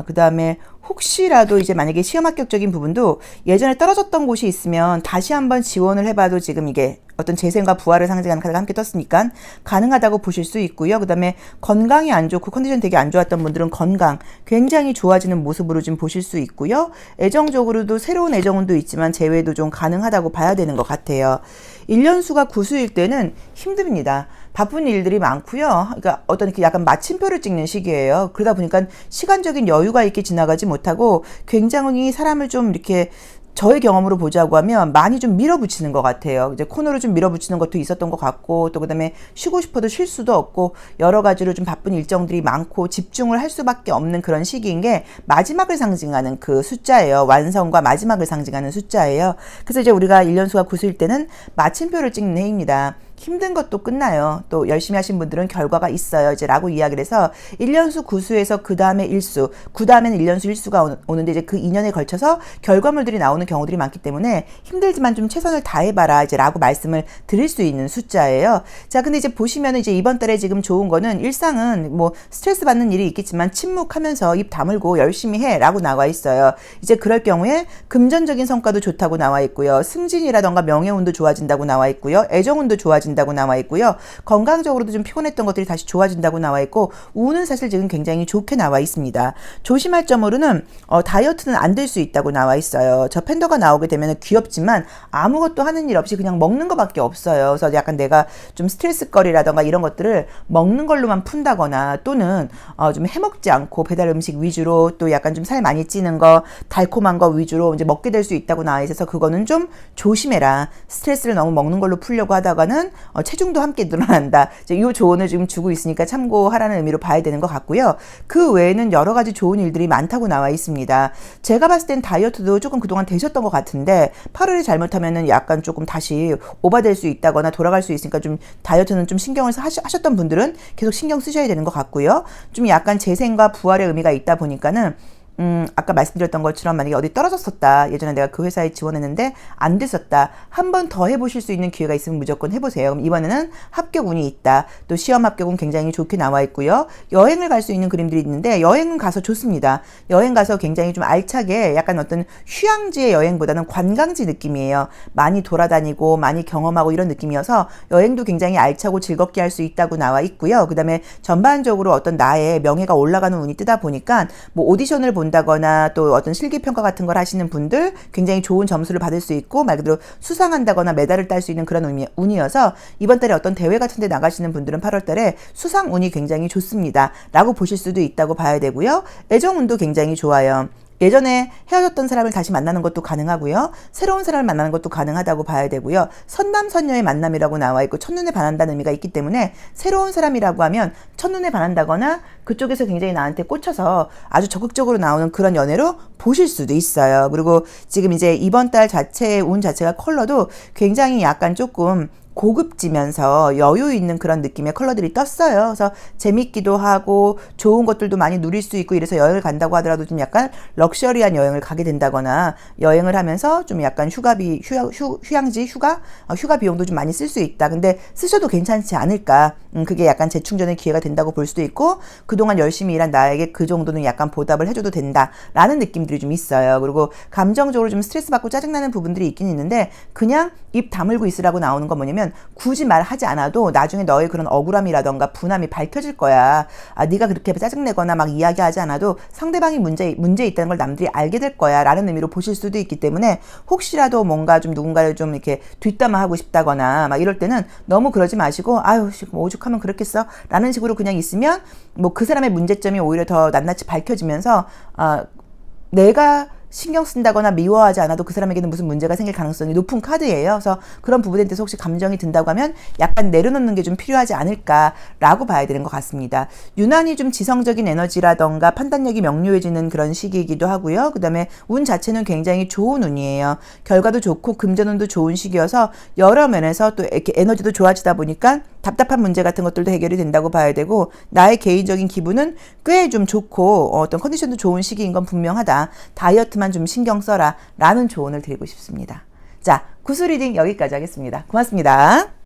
Speaker 1: 그 다음에 혹시라도 이제 만약에 시험 합격적인 부분도 예전에 떨어졌던 곳이 있으면 다시 한번 지원을 해봐도 지금 이게 어떤 재생과 부활을 상징하는 카드가 함께 떴으니까 가능하다고 보실 수 있고요. 그 다음에 건강이 안 좋고 컨디션 되게 안 좋았던 분들은 건강 굉장히 좋아지는 모습으로 좀 보실 수 있고요. 애정적으로도 새로운 애정운도 있지만 재회도 좀 가능하다고 봐야 되는 것 같아요. 1년수가 구수일 때는 힘듭니다. 바쁜 일들이 많고요. 그러니까 어떤 약간 마침표를 찍는 시기예요. 그러다 보니까 시간적인 여유가 있게 지나가지 못하고 굉장히 사람을 좀 이렇게 저의 경험으로 보자고 하면 많이 좀 밀어붙이는 것 같아요. 이제 코너로 좀 밀어붙이는 것도 있었던 것 같고 또 그다음에 쉬고 싶어도 쉴 수도 없고 여러 가지로 좀 바쁜 일정들이 많고 집중을 할 수밖에 없는 그런 시기인 게 마지막을 상징하는 그 숫자예요. 완성과 마지막을 상징하는 숫자예요. 그래서 이제 우리가 1년수가 구수일 때는 마침표를 찍는 해입니다. 힘든 것도 끝나요. 또 열심히 하신 분들은 결과가 있어요. 이제 라고 이야기를 해서 1년수 구수에서 그 다음에 1수, 그 다음에는 1년수 1수가 오는데 이제 그 2년에 걸쳐서 결과물들이 나오는 경우들이 많기 때문에 힘들지만 좀 최선을 다해봐라 이제 라고 말씀을 드릴 수 있는 숫자예요. 자, 근데 이제 보시면은 이제 이번 달에 지금 좋은 거는 일상은 뭐 스트레스 받는 일이 있겠지만 침묵하면서 입 다물고 열심히 해 라고 나와 있어요. 이제 그럴 경우에 금전적인 성과도 좋다고 나와 있고요. 승진이라던가 명예운도 좋아진다고 나와 있고요. 애정운도 좋아진다고 나와 있고요. 건강적으로도 좀 피곤했던 것들이 다시 좋아진다고 나와 있고 운은 사실 지금 굉장히 좋게 나와 있습니다. 조심할 점으로는 다이어트는 안 될 수 있다고 나와 있어요. 저 팬더가 나오게 되면 귀엽지만 아무것도 하는 일 없이 그냥 먹는 것밖에 없어요. 그래서 약간 내가 좀 스트레스거리라던가 이런 것들을 먹는 걸로만 푼다거나 또는 좀 해먹지 않고 배달 음식 위주로 또 약간 좀 살 많이 찌는 거 달콤한 거 위주로 이제 먹게 될 수 있다고 나와 있어서 그거는 좀 조심해라. 스트레스를 너무 먹는 걸로 풀려고 하다가는 체중도 함께 늘어난다. 이 조언을 지금 주고 있으니까 참고하라는 의미로 봐야 되는 것 같고요. 그 외에는 여러 가지 좋은 일들이 많다고 나와 있습니다. 제가 봤을 땐 다이어트도 조금 그동안 되셨던 것 같은데 8월에 잘못하면은 약간 조금 다시 오버될 수 있다거나 돌아갈 수 있으니까 좀 다이어트는 좀 신경을 하셨던 분들은 계속 신경 쓰셔야 되는 것 같고요. 좀 약간 재생과 부활의 의미가 있다 보니까는 아까 말씀드렸던 것처럼 만약에 어디 떨어졌었다. 예전에 내가 그 회사에 지원했는데 안 됐었다. 한 번 더 해보실 수 있는 기회가 있으면 무조건 해보세요. 그럼 이번에는 합격 운이 있다. 또 시험 합격은 굉장히 좋게 나와 있고요. 여행을 갈 수 있는 그림들이 있는데 여행은 가서 좋습니다. 여행 가서 굉장히 좀 알차게 약간 어떤 휴양지의 여행보다는 관광지 느낌이에요. 많이 돌아다니고 많이 경험하고 이런 느낌이어서 여행도 굉장히 알차고 즐겁게 할 수 있다고 나와 있고요. 그 다음에 전반적으로 어떤 나의 명예가 올라가는 운이 뜨다 보니까 뭐 오디션을 본다거나 또 어떤 실기평가 같은 걸 하시는 분들 굉장히 좋은 점수를 받을 수 있고 말 그대로 수상한다거나 메달을 딸 수 있는 그런 운이어서 이번 달에 어떤 대회 같은 데 나가시는 분들은 8월 달에 수상 운이 굉장히 좋습니다. 라고 보실 수도 있다고 봐야 되고요. 애정운도 굉장히 좋아요. 예전에 헤어졌던 사람을 다시 만나는 것도 가능하고요. 새로운 사람을 만나는 것도 가능하다고 봐야 되고요. 선남선녀의 만남이라고 나와 있고 첫눈에 반한다는 의미가 있기 때문에 새로운 사람이라고 하면 첫눈에 반한다거나 그쪽에서 굉장히 나한테 꽂혀서 아주 적극적으로 나오는 그런 연애로 보실 수도 있어요. 그리고 지금 이제 이번 달 자체의 운 자체가 컬러도 굉장히 약간 조금 고급지면서 여유 있는 그런 느낌의 컬러들이 떴어요. 그래서 재밌기도 하고 좋은 것들도 많이 누릴 수 있고 이래서 여행을 간다고 하더라도 좀 약간 럭셔리한 여행을 가게 된다거나 여행을 하면서 좀 약간 휴가비, 휴양지, 휴가 비용도 좀 많이 쓸 수 있다. 근데 쓰셔도 괜찮지 않을까. 그게 약간 재충전의 기회가 된다고 볼 수도 있고 그동안 열심히 일한 나에게 그 정도는 약간 보답을 해줘도 된다라는 느낌들이 좀 있어요. 그리고 감정적으로 좀 스트레스 받고 짜증나는 부분들이 있긴 있는데 그냥 입 다물고 있으라고 나오는 건 뭐냐면 굳이 말하지 않아도 나중에 너의 그런 억울함이라던가 분함이 밝혀질 거야. 아, 네가 그렇게 짜증내거나 막 이야기하지 않아도 상대방이 문제 있다는 걸 남들이 알게 될 거야. 라는 의미로 보실 수도 있기 때문에 혹시라도 뭔가 좀 누군가를 좀 이렇게 뒷담화하고 싶다거나 막 이럴 때는 너무 그러지 마시고 아유, 뭐 오죽하면 그렇겠어. 라는 식으로 그냥 있으면 뭐 그 사람의 문제점이 오히려 더 낱낱이 밝혀지면서 내가 신경 쓴다거나 미워하지 않아도 그 사람에게는 무슨 문제가 생길 가능성이 높은 카드예요. 그래서 그런 부분에 대해서 혹시 감정이 든다고 하면 약간 내려놓는 게 좀 필요하지 않을까라고 봐야 되는 것 같습니다. 유난히 좀 지성적인 에너지라던가 판단력이 명료해지는 그런 시기이기도 하고요. 그 다음에 운 자체는 굉장히 좋은 운이에요. 결과도 좋고 금전운도 좋은 시기여서 여러 면에서 또 이렇게 에너지도 좋아지다 보니까 답답한 문제 같은 것들도 해결이 된다고 봐야 되고 나의 개인적인 기분은 꽤 좀 좋고 어떤 컨디션도 좋은 시기인 건 분명하다. 다이어트만 좀 신경 써라 라는 조언을 드리고 싶습니다. 자, 구슬 리딩 여기까지 하겠습니다. 고맙습니다.